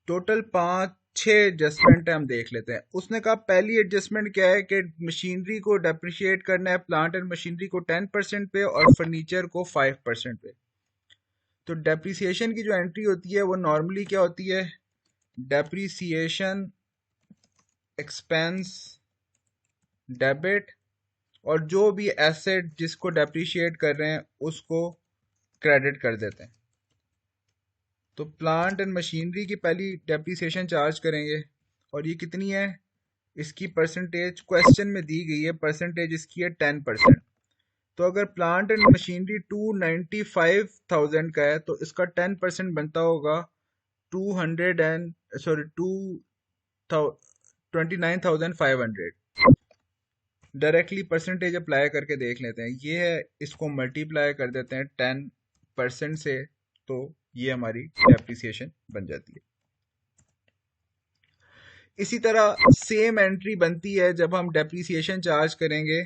टोटल 5-6 एडजस्टमेंट है, हम देख लेते हैं। उसने कहा पहली एडजस्टमेंट क्या है कि मशीनरी को डेप्रिशिएट करना है, प्लांट एंड मशीनरी को 10% पे और फर्नीचर को 5% पे। तो डेप्रिसिएशन की जो एंट्री होती है वो नॉर्मली क्या होती है, डेप्रिसिएशन एक्सपेंस डेबिट, और जो भी एसेट जिसको डेप्रिशिएट कर रहे हैं उसको क्रेडिट कर देते हैं। तो प्लांट एंड मशीनरी की पहली डेप्रिसिएशन चार्ज करेंगे, और ये कितनी है, इसकी परसेंटेज क्वेश्चन में दी गई है, परसेंटेज इसकी है 10%। तो अगर प्लांट एंड मशीनरी 295,000 का है तो इसका 10% बनता होगा 29,500। डायरेक्टली परसेंटेज अप्लाई करके देख लेते हैं, ये है, इसको मल्टीप्लाई कर देते हैं 10% से, तो ये हमारी डेप्रिसिएशन बन जाती है। इसी तरह सेम एंट्री बनती है जब हम डेप्रिसिएशन चार्ज करेंगे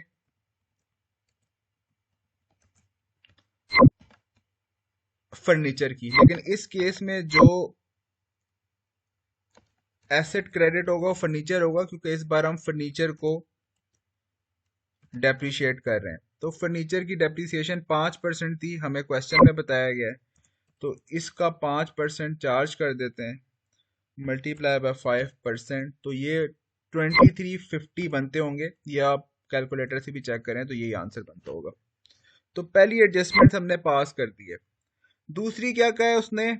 फर्नीचर की, लेकिन इस केस में जो एसेट क्रेडिट होगा वो फर्नीचर होगा, क्योंकि इस बार हम फर्नीचर को डेप्रिशिएट कर रहे हैं। तो फर्नीचर की डेप्रिसिएशन 5% थी, हमें क्वेश्चन में बताया गया है, तो इसका 5% चार्ज कर देते हैं, मल्टीप्लाई बाय 5%, तो ये 2350 बनते होंगे, या आप कैलकुलेटर से भी चेक करें तो यही आंसर बनता होगा। तो पहली एडजस्टमेंट हमने पास कर दी है। दूसरी क्या कहा है उसने,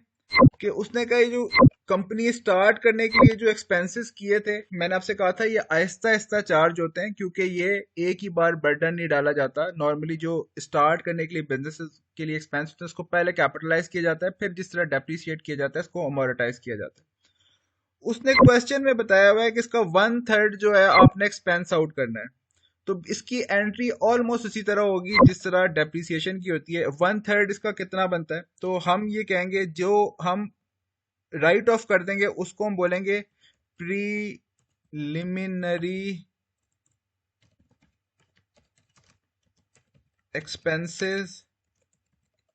कि उसने कहा ये जो कंपनी स्टार्ट करने के लिए जो एक्सपेंसेस किए थे, मैंने आपसे कहा था ये आहिस्ता आहिस्ता चार्ज होते हैं, क्योंकि ये एक ही बार बर्डन नहीं डाला जाता। नॉर्मली जो स्टार्ट करने के लिए बिजनेस के लिए एक्सपेंस होते हैं उसको पहले कैपिटलाइज किया जाता है, फिर जिस तरह डेप्रिसिएट किया जाता है इसको अमोर्टाइज किया जाता है। उसने क्वेश्चन में बताया हुआ है कि इसका 1/3 जो है आपने एक्सपेंस आउट करना है, तो इसकी एंट्री ऑलमोस्ट उसी तरह होगी जिस तरह डेप्रिसिएशन की होती है। 1/3 इसका कितना बनता है, तो हम ये कहेंगे जो हम राइट ऑफ कर देंगे उसको हम बोलेंगे प्रीलिमिनरी एक्सपेंसेस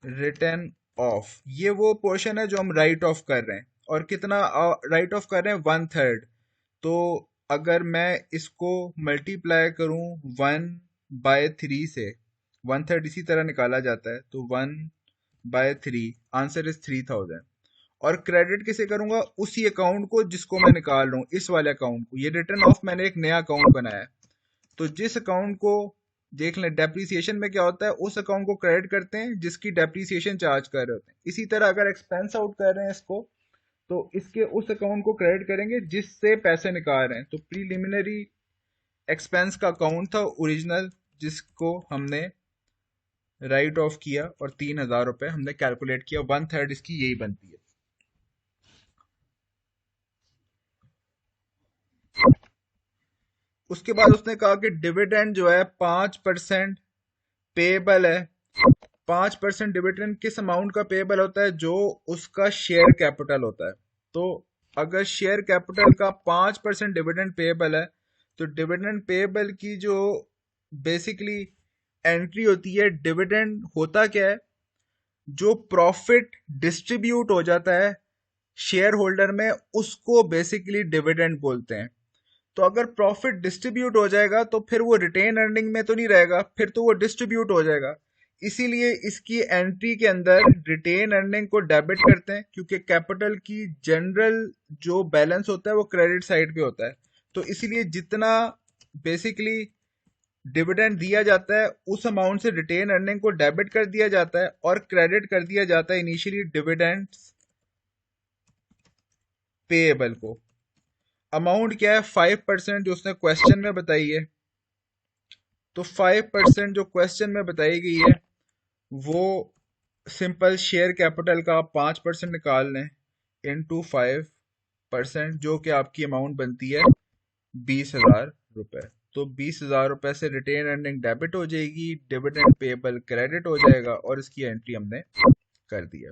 रिटर्न ऑफ। ये वो पोर्शन है जो हम राइट ऑफ कर रहे हैं, और कितना राइट ऑफ कर रहे हैं, 1/3। तो अगर मैं इसको मल्टीप्लाई करूं 1/3 से, 1/3 इसी तरह निकाला जाता है, तो 1/3 आंसर इज 3000। और क्रेडिट किसे करूंगा, उसी अकाउंट को जिसको मैं निकाल रहा हूँ, इस वाले अकाउंट को। ये रिटर्न ऑफ मैंने एक नया अकाउंट बनाया है, तो जिस अकाउंट को देख लें डेप्रीसिएशन में क्या होता है, उस अकाउंट को क्रेडिट करते हैं जिसकी डेप्रीसिएशन चार्ज कर रहे होते हैं। इसी तरह अगर एक्सपेंस आउट कर रहे हैं इसको, तो इसके उस अकाउंट को क्रेडिट करेंगे जिससे पैसे निकाल रहे हैं। तो प्रीलिमिनरी एक्सपेंस का अकाउंट था ओरिजिनल, जिसको हमने राइट ऑफ किया, और 3000 रुपए हमने कैलकुलेट किया, 1/3 इसकी यही बनती है। उसके बाद उसने कहा कि डिविडेंड जो है 5% पेएबल है। 5% डिविडेंड किस अमाउंट का पेएबल होता है, जो उसका शेयर कैपिटल होता है। तो अगर शेयर कैपिटल का 5% डिविडेंड पेएबल है, तो डिविडेंड पेएबल की जो बेसिकली एंट्री होती है, डिविडेंड होता क्या है, जो प्रॉफिट डिस्ट्रीब्यूट हो जाता है शेयर होल्डर में, उसको बेसिकली डिविडेंड बोलते हैं। तो अगर प्रॉफिट डिस्ट्रीब्यूट हो जाएगा तो फिर वो रिटेन अर्निंग में तो नहीं रहेगा, फिर तो वो डिस्ट्रीब्यूट हो जाएगा। इसीलिए इसकी एंट्री के अंदर रिटेन अर्निंग को डेबिट करते हैं, क्योंकि कैपिटल की जनरल जो बैलेंस होता है वो क्रेडिट साइड पे होता है। तो इसीलिए जितना बेसिकली डिविडेंड दिया जाता है, उस अमाउंट से रिटेन अर्निंग को डेबिट कर दिया जाता है और क्रेडिट कर दिया जाता है इनिशियली डिविडेंड पेएबल को। अमाउंट क्या है? 5% जो उसने क्वेश्चन में बताई है। तो 5% जो क्वेश्चन में बताई गई है वो सिंपल शेयर कैपिटल का आप 5% निकाल लें इंटू 5%, जो कि आपकी अमाउंट बनती है 20,000 रुपए। तो 20,000 रुपए से रिटेन अर्निंग डेबिट हो जाएगी, डिविडेंड पेएबल क्रेडिट हो जाएगा और इसकी एंट्री हमने कर दी है।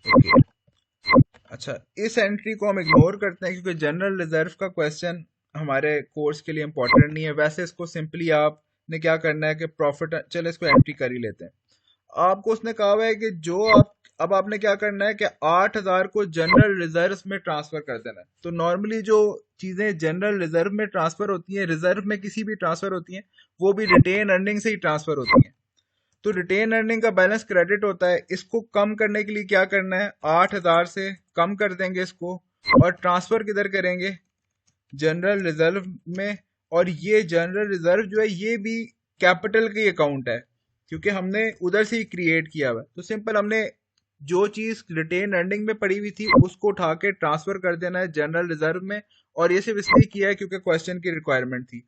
ओके, अच्छा, इस एंट्री को हम इग्नोर करते हैं क्योंकि जनरल रिजर्व का क्वेश्चन हमारे कोर्स के लिए इंपॉर्टेंट नहीं है। वैसे इसको सिंपली आपने क्या करना है कि प्रॉफिट, चलो इसको एंट्री कर ही लेते हैं। आपको उसने कहा हुआ है कि जो आप, अब आपने क्या करना है कि 8,000 को जनरल रिजर्व में ट्रांसफर कर देना है। तो नॉर्मली जो चीजें जनरल रिजर्व में ट्रांसफर होती हैं, रिजर्व में किसी भी ट्रांसफर होती हैं, वो भी रिटेन अर्निंग से ही ट्रांसफर होती हैं। तो रिटेन अर्निंग का बैलेंस क्रेडिट होता है। इसको कम करने के लिए क्या करना है? 8,000 से कम कर देंगे इसको और ट्रांसफर किधर करेंगे? जनरल रिजर्व में। और ये जनरल रिजर्व जो है ये भी कैपिटल की अकाउंट है क्योंकि हमने उधर से ही क्रिएट किया हुआ है। तो सिंपल हमने जो चीज रिटेन अर्निंग में पड़ी हुई थी उसको उठा के ट्रांसफर कर देना है जनरल रिजर्व में। और ये सिर्फ इसलिए किया है क्योंकि क्वेश्चन की रिक्वायरमेंट थी।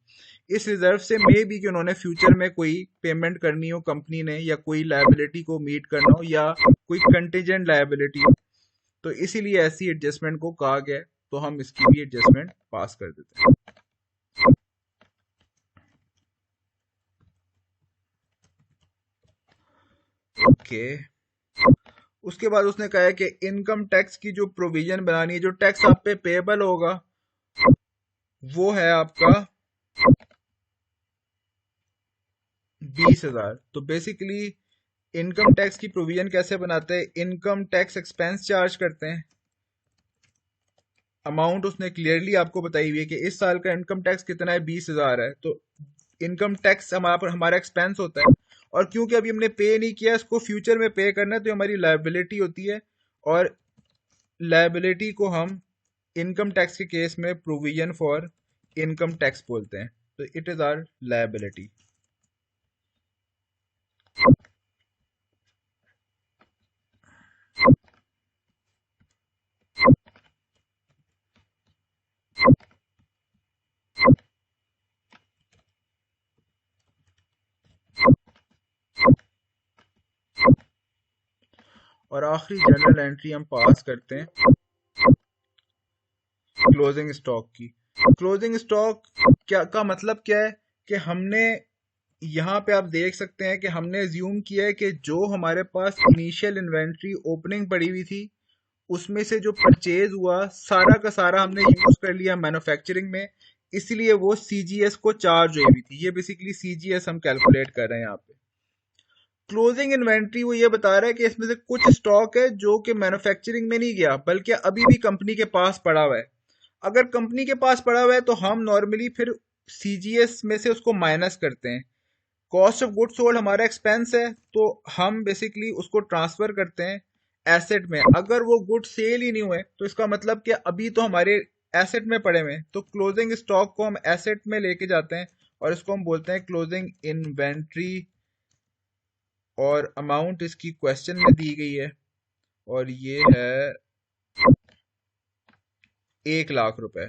इस रिजर्व से मे भी कि उन्होंने फ्यूचर में कोई पेमेंट करनी हो कंपनी ने, या कोई लायबिलिटी को मीट करना हो, या कोई कंटीजेंट लायबिलिटी हो, तो इसीलिए ऐसी एडजस्टमेंट को कहा गया है। तो हम इसकी भी एडजस्टमेंट पास कर देते हैं। ओके, उसके बाद उसने कहा है कि इनकम टैक्स की जो प्रोविजन बनानी है, जो टैक्स आप पे पेएबल होगा वो है आपका 20,000। तो बेसिकली इनकम टैक्स की प्रोविजन कैसे बनाते हैं? इनकम टैक्स एक्सपेंस चार्ज करते हैं। अमाउंट उसने क्लियरली आपको बताई हुई है कि इस साल का इनकम टैक्स कितना है, 20,000 है। तो इनकम टैक्स हमारा एक्सपेंस होता है। और क्योंकि अभी हमने पे नहीं किया, इसको फ्यूचर में पे करना है, तो हमारी लायबिलिटी होती है। और लायबिलिटी को हम इनकम टैक्स के केस में प्रोविजन फॉर इनकम टैक्स बोलते हैं। तो इट इज आर लायबिलिटी। और आखिरी जनरल एंट्री हम पास करते हैं क्लोजिंग स्टॉक की। क्लोजिंग स्टॉक क्या का मतलब क्या है कि हमने यहाँ पे आप देख सकते हैं कि हमने ज्यूम किया है कि जो हमारे पास इनिशियल इन्वेंट्री ओपनिंग पड़ी हुई थी उसमें से जो परचेज हुआ सारा का सारा हमने यूज कर लिया मैन्युफैक्चरिंग में, इसलिए वो सीजीएस को चार्ज हुई हुई थी। ये बेसिकली सीजीएस हम कैलकुलेट कर रहे हैं यहाँ पे। क्लोजिंग इन्वेंट्री वो ये बता रहा है कि इसमें से कुछ स्टॉक है जो कि मैन्युफैक्चरिंग में नहीं गया बल्कि अभी भी कंपनी के पास पड़ा हुआ है। अगर कंपनी के पास पड़ा हुआ है तो हम नॉर्मली फिर सीजीएस में से उसको माइनस करते हैं। कॉस्ट ऑफ गुड्स सोल्ड हमारा एक्सपेंस है, तो हम बेसिकली उसको ट्रांसफर करते हैं एसेट में। अगर वो गुड सेल ही नहीं हुए तो इसका मतलब कि अभी तो हमारे एसेट में पड़े हुए हैं। तो क्लोजिंग स्टॉक को हम एसेट में लेके जाते हैं और इसको हम बोलते हैं क्लोजिंग इन्वेंट्री। और अमाउंट इसकी क्वेश्चन में दी गई है और ये है 1,00,000 रुपए।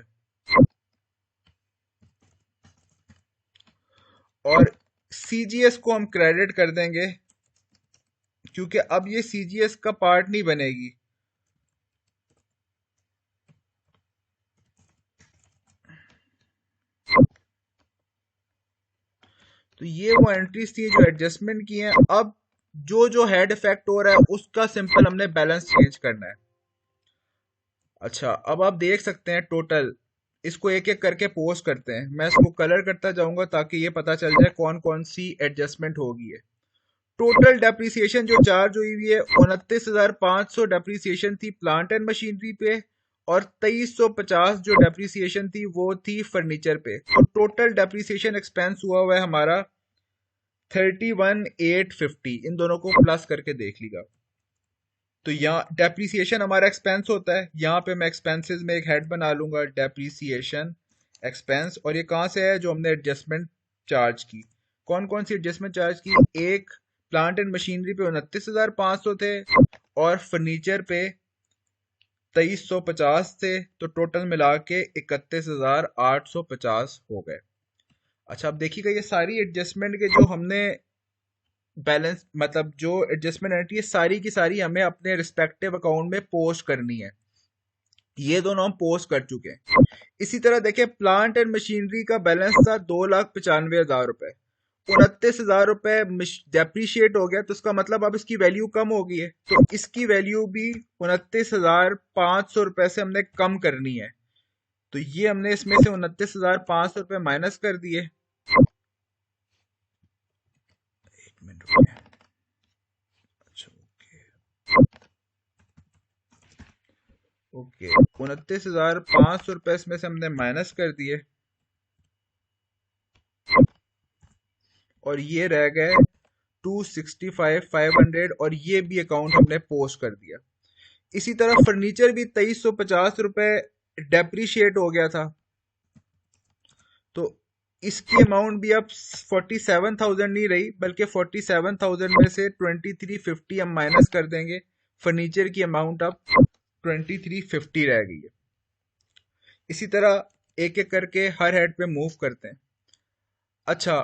और सीजीएस को हम क्रेडिट कर देंगे क्योंकि अब ये सीजीएस का पार्ट नहीं बनेगी। तो ये वो एंट्रीज थी जो एडजस्टमेंट की हैं। अब जो जो हेड इफेक्ट हो रहा है उसका सिंपल हमने बैलेंस चेंज करना है। अच्छा, अब आप देख सकते हैं टोटल इसको एक एक करके पोस्ट करते हैं। मैं इसको कलर करता जाऊंगा ताकि ये पता चल जाए कौन कौन सी एडजस्टमेंट होगी है। टोटल डेप्रिसिएशन जो चार्ज हुई हुई है 29,500 डेप्रिसिएशन थी प्लांट एंड मशीनरी पे, और 2350 जो डेप्रिसिएशन थी वो थी फर्नीचर पे। तो टोटल डेप्रिसिएशन एक्सपेंस हुआ है हमारा 31,850। इन दोनों को प्लस करके देख लीजिएगा। तो यहाँ डेप्रिसिएशन हमारा एक्सपेंस होता है, यहाँ पे मैं एक्सपेंसेस में एक हेड बना लूंगा डेप्रिसिएशन एक्सपेंस। और ये कहाँ से है? जो हमने एडजस्टमेंट चार्ज की। कौन कौन सी एडजस्टमेंट चार्ज की? एक, प्लांट एंड मशीनरी पे 29,500 थे और फर्नीचर पे 2350 थे, तो टोटल मिला के 31,850 हो गए। अच्छा, अब देखिएगा ये सारी एडजस्टमेंट के जो हमने बैलेंस, मतलब जो एडजस्टमेंट एंट्री है सारी की सारी हमें अपने रिस्पेक्टिव अकाउंट में पोस्ट करनी है। ये दोनों हम पोस्ट कर चुके हैं। इसी तरह देखें, प्लांट एंड मशीनरी का बैलेंस था 2,95,000 रुपए। 29,000 रुपए डेप्रीशिएट हो गया, तो इसका मतलब अब इसकी वैल्यू कम हो गई है, तो इसकी वैल्यू भी 29,500 रुपए से हमने कम करनी है। तो ये हमने इसमें से 29,500 रुपए माइनस कर दिए। एक मिनट रुकिए। अच्छा, ओके, 29,500 रुपए इसमें से हमने माइनस कर दिए, और ये रह गए 265,500, और ये भी अकाउंट हमने पोस्ट कर दिया। इसी तरह फर्नीचर भी 2350 रुपए डेप्रीशिएट हो गया था, तो इसकी अमाउंट भी अब 47,000 नहीं रही, बल्कि 47,000 में से 2350 हम माइनस कर देंगे। फर्नीचर की अमाउंट अब 2350 रह गई है। इसी तरह एक एक करके हर हेड पे मूव करते हैं। अच्छा,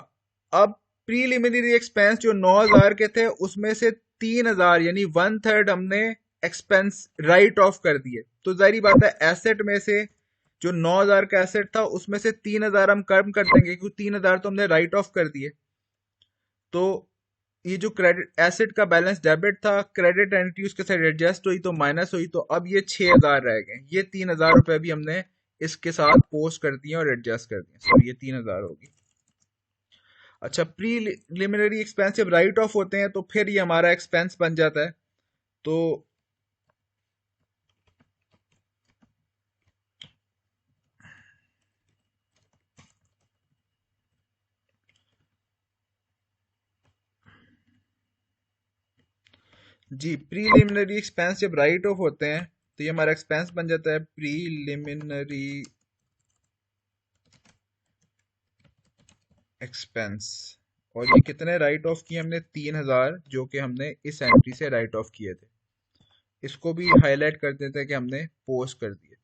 अब प्रीलिमिनरी एक्सपेंस जो 9,000 के थे उसमें से 3,000 यानी 1/3 हमने एक्सपेंस राइट ऑफ कर दिए। तो जाहिर बात है एसेट में से जो 9,000 का एसेट था उसमें से 3,000 हम कम कर देंगे, क्योंकि 3,000 तो हमने राइट ऑफ कर दिए। तो ये जो क्रेडिट एसेट का बैलेंस डेबिट था, क्रेडिट एंट्री उसके साथ एडजस्ट हुई तो माइनस हुई, तो अब ये 6,000 रह गए। ये 3,000 रुपए भी हमने इसके साथ पोस्ट कर दिए और एडजस्ट कर दिए, तो ये 3,000 होगी। अच्छा, प्रीलिमिनरी एक्सपेंस जब राइट ऑफ होते हैं तो फिर ये हमारा एक्सपेंस बन जाता है। तो जी, प्रीलिमिनरी एक्सपेंस जब राइट ऑफ होते हैं तो ये हमारा एक्सपेंस बन जाता है प्रीलिमिनरी एक्सपेंस। और ये कितने राइट ऑफ किए हमने? 3,000, जो कि हमने इस एंट्री से राइट ऑफ किए थे। इसको भी हाईलाइट कर देते हैं कि हमने पोस्ट कर दिए।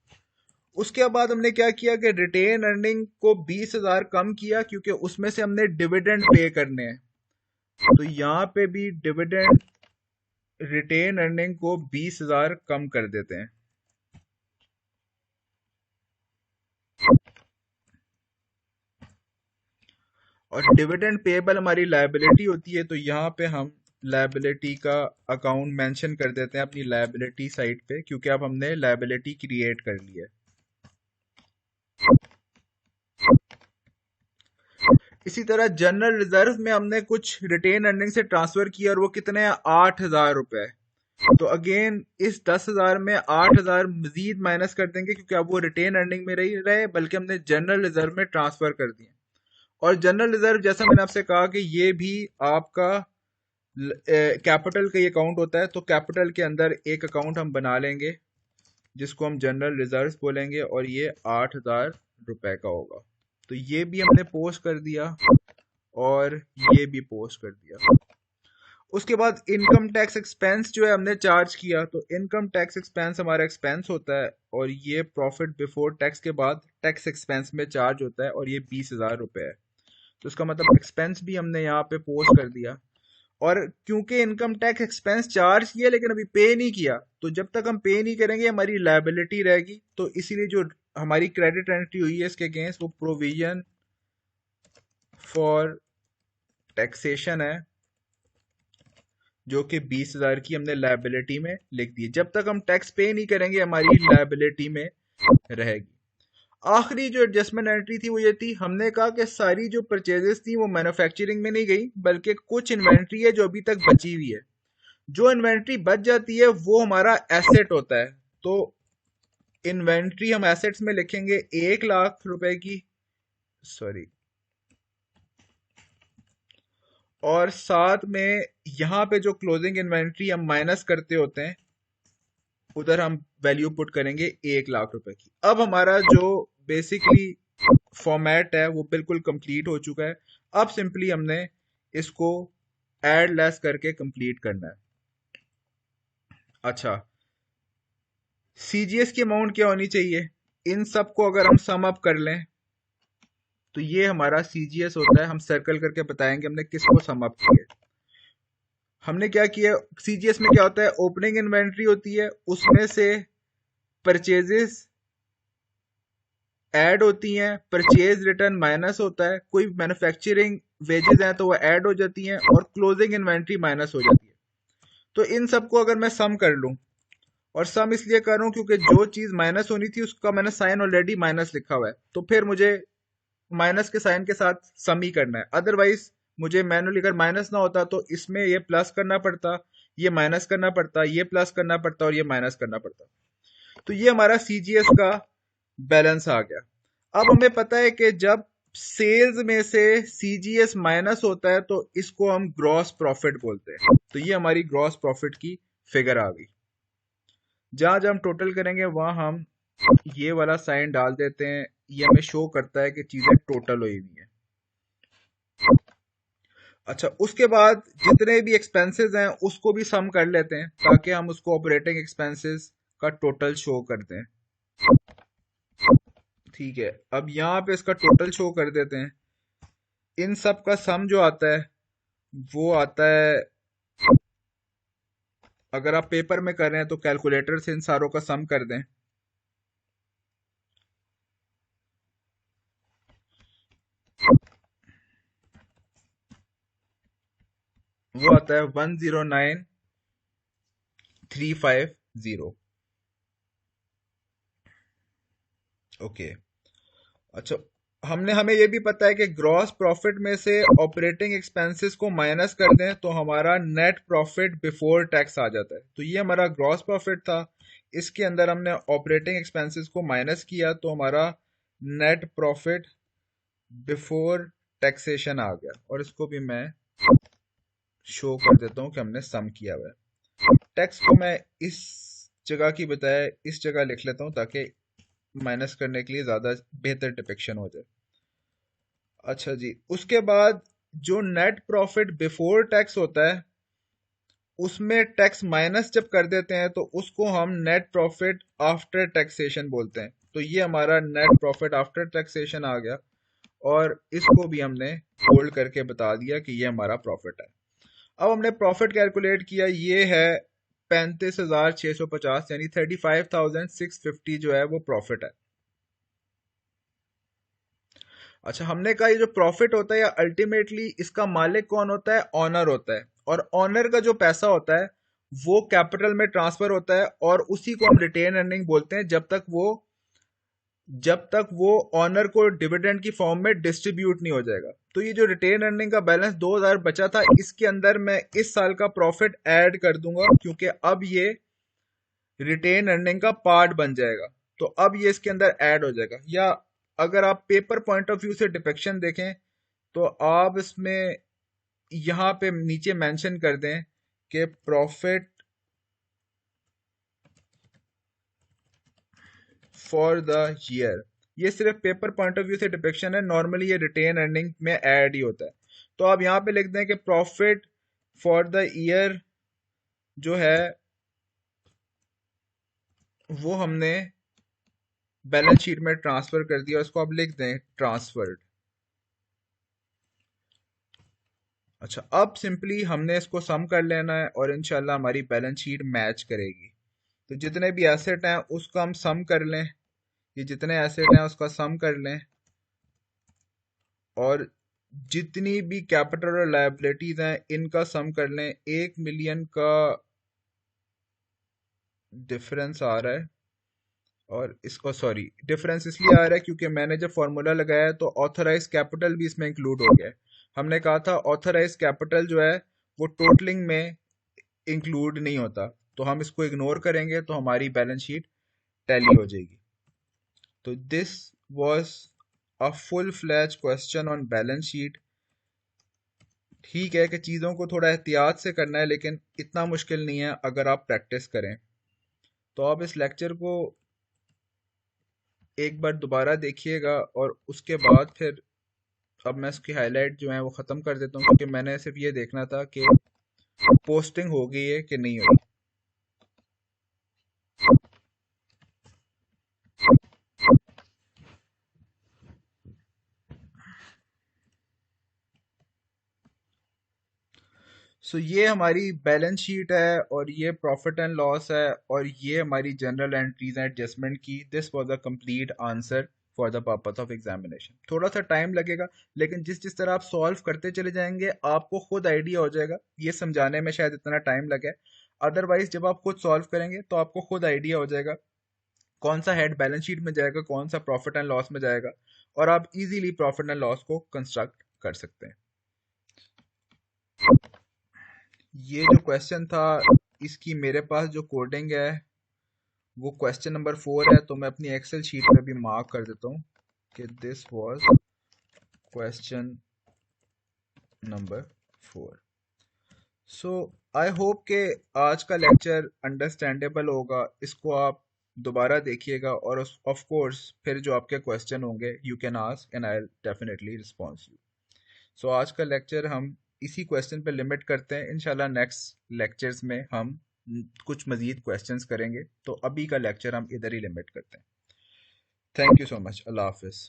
उसके बाद हमने क्या किया कि रिटेन अर्निंग को 20,000 कम किया, क्योंकि उसमें से हमने डिविडेंड पे करने हैं। तो यहाँ पे भी डिविडेंड रिटेन अर्निंग को 20,000 कम कर देते हैं। और डिविडेंड पेएबल हमारी लायबिलिटी होती है, तो यहाँ पे हम लायबिलिटी का अकाउंट मेंशन कर देते हैं अपनी लायबिलिटी साइड पे, क्योंकि अब हमने लायबिलिटी क्रिएट कर ली है। इसी तरह जनरल रिजर्व में हमने कुछ रिटेन अर्निंग से ट्रांसफर किया, और वो कितने हैं? 8,000 रुपए। तो अगेन इस 10,000 में 8,000 मजीद माइनस कर देंगे, क्योंकि अब वो रिटेन अर्निंग में नहीं रहे, बल्कि हमने जनरल रिजर्व में ट्रांसफर कर दिए। और जनरल रिजर्व, जैसा मैंने आपसे कहा कि ये भी आपका कैपिटल का ही अकाउंट होता है, तो कैपिटल के अंदर एक अकाउंट हम बना लेंगे जिसको हम जनरल रिजर्व बोलेंगे, और ये 8,000 रुपए का होगा। तो ये भी हमने पोस्ट कर दिया और ये भी पोस्ट कर दिया। उसके बाद इनकम टैक्स एक्सपेंस जो है हमने चार्ज किया, तो इनकम टैक्स एक्सपेंस हमारा एक्सपेंस होता है, और ये प्रॉफिट बिफोर टैक्स के बाद टैक्स एक्सपेंस में चार्ज होता है, और ये 20,000 रुपए है। तो इसका मतलब एक्सपेंस भी हमने यहाँ पे पोस्ट कर दिया। और क्योंकि इनकम टैक्स एक्सपेंस चार्ज किया लेकिन अभी पे नहीं किया, तो जब तक हम पे नहीं करेंगे हमारी लायबिलिटी रहेगी। तो इसीलिए जो हमारी क्रेडिट एंट्री हुई है इसके अगेंस्ट, वो प्रोविजन फॉर टैक्सेशन है, जो कि 20,000 की हमने लायबिलिटी में लिख दी। जब तक हम टैक्स पे नहीं करेंगे हमारी लायबिलिटी में रहेगी। आखिरी जो एडजस्टमेंट एंट्री थी वो ये थी, हमने कहा कि सारी जो परचेजेस थी वो मैन्युफैक्चरिंग में नहीं गई, बल्कि कुछ इन्वेंट्री है जो अभी तक बची हुई है। जो इन्वेंट्री बच जाती है वो हमारा एसेट होता है। तो इन्वेंट्री हम एसेट्स में लिखेंगे 1 लाख रुपए की, सॉरी, और साथ में यहाँ पे जो क्लोजिंग इन्वेंट्री हम माइनस करते होते हैं उधर हम वैल्यू पुट करेंगे 1 लाख रुपए की। अब हमारा जो बेसिकली फॉर्मेट है वो बिल्कुल कंप्लीट हो चुका है। अब सिंपली हमने इसको ऐड लेस करके कंप्लीट करना है। अच्छा, सीजीएस की अमाउंट क्या होनी चाहिए? इन सब को अगर हम सम अप कर लें तो ये हमारा सीजीएस होता है। हम सर्कल करके बताएंगे हमने किसको सम अप किया। हमने क्या किया, सीजीएस में क्या होता है, ओपनिंग इन्वेंट्री होती है, उसमें से परचेजेस ऐड होती हैं, परचेज रिटर्न माइनस होता है, कोई मैन्युफैक्चरिंग वेजेस हैं तो वो ऐड हो जाती हैं, और क्लोजिंग इन्वेंट्री माइनस हो जाती है। तो इन सबको अगर मैं सम कर लूं, और सम इसलिए कर रहा हूं क्योंकि जो चीज माइनस होनी थी उसका मैंने साइन ऑलरेडी माइनस लिखा हुआ है, तो फिर मुझे माइनस के साइन के साथ सम ही करना है। अदरवाइज मुझे मैनुअली अगर माइनस ना होता तो इसमें ये प्लस करना पड़ता, ये माइनस करना पड़ता, ये प्लस करना पड़ता और ये माइनस करना पड़ता। तो ये हमारा सीजीएस का बैलेंस आ गया। अब हमें पता है कि जब सेल्स में से सीजीएस माइनस होता है तो इसको हम ग्रॉस प्रॉफिट बोलते हैं। तो ये हमारी ग्रॉस प्रॉफिट की फिगर आ गई। जहां जब हम टोटल करेंगे वहां हम ये वाला साइन डाल देते हैं, ये हमें शो करता है कि चीजें टोटल हुई हुई हैं। अच्छा, उसके बाद जितने भी एक्सपेंसेस हैं उसको भी सम कर लेते हैं ताकि हम उसको ऑपरेटिंग एक्सपेंसेस का टोटल शो कर दें। ठीक है, अब यहाँ पे इसका टोटल शो कर देते हैं। इन सब का सम जो आता है वो आता है, अगर आप पेपर में कर रहे हैं तो कैलकुलेटर से इन सारों का सम कर दें। वो आता है 109350। ओके। अच्छा, हमें ये भी पता है कि ग्रॉस प्रॉफिट में से ऑपरेटिंग एक्सपेंसेस को माइनस कर दें तो हमारा नेट प्रॉफिट बिफोर टैक्स आ जाता है। तो ये हमारा ग्रॉस प्रॉफिट था, इसके अंदर हमने ऑपरेटिंग एक्सपेंसेस को माइनस किया तो हमारा नेट प्रॉफिट बिफोर टैक्सेशन आ गया। और इसको भी मैं शो कर देता हूँ कि हमने सम किया हुआ है। टैक्स को मैं इस जगह की बजाय इस जगह लिख लेता हूँ ताकि माइनस करने के लिए ज्यादा बेहतर डिपिक्शन हो जाए। अच्छा जी, उसके बाद जो नेट प्रॉफिट बिफोर टैक्स होता है उसमें टैक्स माइनस जब कर देते हैं तो उसको हम नेट प्रॉफिट आफ्टर टैक्सेशन बोलते हैं। तो ये हमारा नेट प्रॉफिट आफ्टर टैक्सेशन आ गया, और इसको भी हमने होल्ड करके बता दिया कि ये हमारा प्रॉफिट है। अब हमने प्रॉफिट कैलकुलेट किया, ये है 35,650, यानी 35,650 जो है वो प्रॉफिट है। अच्छा, हमने कहा ये जो प्रॉफिट होता है या अल्टीमेटली इसका मालिक कौन होता है? ऑनर होता है। और ऑनर का जो पैसा होता है वो कैपिटल में ट्रांसफर होता है, और उसी को हम रिटेन अर्निंग बोलते हैं जब तक वो ऑनर को डिविडेंड की फॉर्म में डिस्ट्रीब्यूट नहीं हो जाएगा। तो ये जो रिटेन अर्निंग का बैलेंस 2000 बचा था, इसके अंदर मैं इस साल का प्रॉफिट ऐड कर दूंगा क्योंकि अब ये रिटेन अर्निंग का पार्ट बन जाएगा। तो अब ये इसके अंदर ऐड हो जाएगा। या अगर आप पेपर पॉइंट ऑफ व्यू से डिपिक्शन देखें तो आप इसमें यहां पे नीचे मेंशन कर दें कि प्रॉफिट फॉर द ईयर। ये सिर्फ पेपर पॉइंट ऑफ व्यू से डिपिक्शन है, नॉर्मली ये रिटेन अर्निंग में ऐड ही होता है। तो आप यहां पे लिख दें कि प्रॉफिट फॉर द ईयर जो है वो हमने बैलेंस शीट में ट्रांसफर कर दिया, उसको आप लिख दें ट्रांसफर्ड। अच्छा, अब सिंपली हमने इसको सम कर लेना है और इंशाल्लाह हमारी बैलेंस शीट मैच करेगी। तो जितने भी एसेट हैं उसका हम सम कर लें, ये जितने एसेट हैं उसका सम कर लें, और जितनी भी कैपिटल और लायबिलिटीज हैं इनका सम कर लें। 1 मिलियन का डिफरेंस आ रहा है, और इसको सॉरी डिफरेंस इसलिए आ रहा है क्योंकि मैंने जब फॉर्मूला लगाया तो ऑथराइज कैपिटल भी इसमें इंक्लूड हो गया है। हमने कहा था ऑथराइज कैपिटल जो है वो टोटलिंग में इंक्लूड नहीं होता, तो हम इसको इग्नोर करेंगे तो हमारी बैलेंस शीट टैली हो जाएगी। तो this was a full fledge question on balance sheet. ठीक है कि चीज़ों को थोड़ा एहतियात से करना है, लेकिन इतना मुश्किल नहीं है अगर आप प्रैक्टिस करें। तो आप इस लेक्चर को एक बार दोबारा देखिएगा और उसके बाद फिर अब मैं इसकी हाईलाइट जो है वो ख़त्म कर देता हूँ, क्योंकि मैंने सिर्फ ये देखना था कि पोस्टिंग हो गई है कि नहीं हुई। सो ये हमारी बैलेंस शीट है और ये प्रॉफिट एंड लॉस है और ये हमारी जनरल एंट्रीज हैं एडजस्टमेंट की। This was a complete answer for the purpose of examination. थोड़ा सा टाइम लगेगा, लेकिन जिस जिस तरह आप सॉल्व करते चले जाएंगे आपको खुद आइडिया हो जाएगा। ये समझाने में शायद इतना टाइम लगे, अदरवाइज जब आप खुद सॉल्व करेंगे तो आपको खुद आइडिया हो जाएगा कौन सा हेड बैलेंस शीट में जाएगा, कौन सा प्रॉफिट एंड लॉस में जाएगा, और आप इजीली प्रॉफिट एंड लॉस को कंस्ट्रक्ट कर सकते हैं। ये जो क्वेश्चन था इसकी मेरे पास जो कोडिंग है वो क्वेश्चन नंबर 4 है, तो मैं अपनी एक्सेल शीट पे भी मार्क कर देता हूँ कि this was question number 4। So I hope कि आज का लेक्चर अंडरस्टैंडेबल होगा। इसको आप दोबारा देखिएगा और ऑफ कोर्स फिर जो आपके क्वेश्चन होंगे you can ask and I will definitely response you. So आज का लेक्चर हम इसी क्वेश्चन पे लिमिट करते हैं। इंशाल्लाह नेक्स्ट लेक्चर्स में हम कुछ मजीद क्वेश्चंस करेंगे, तो अभी का लेक्चर हम इधर ही लिमिट करते हैं। Thank you so much. अल्लाह हाफिज़।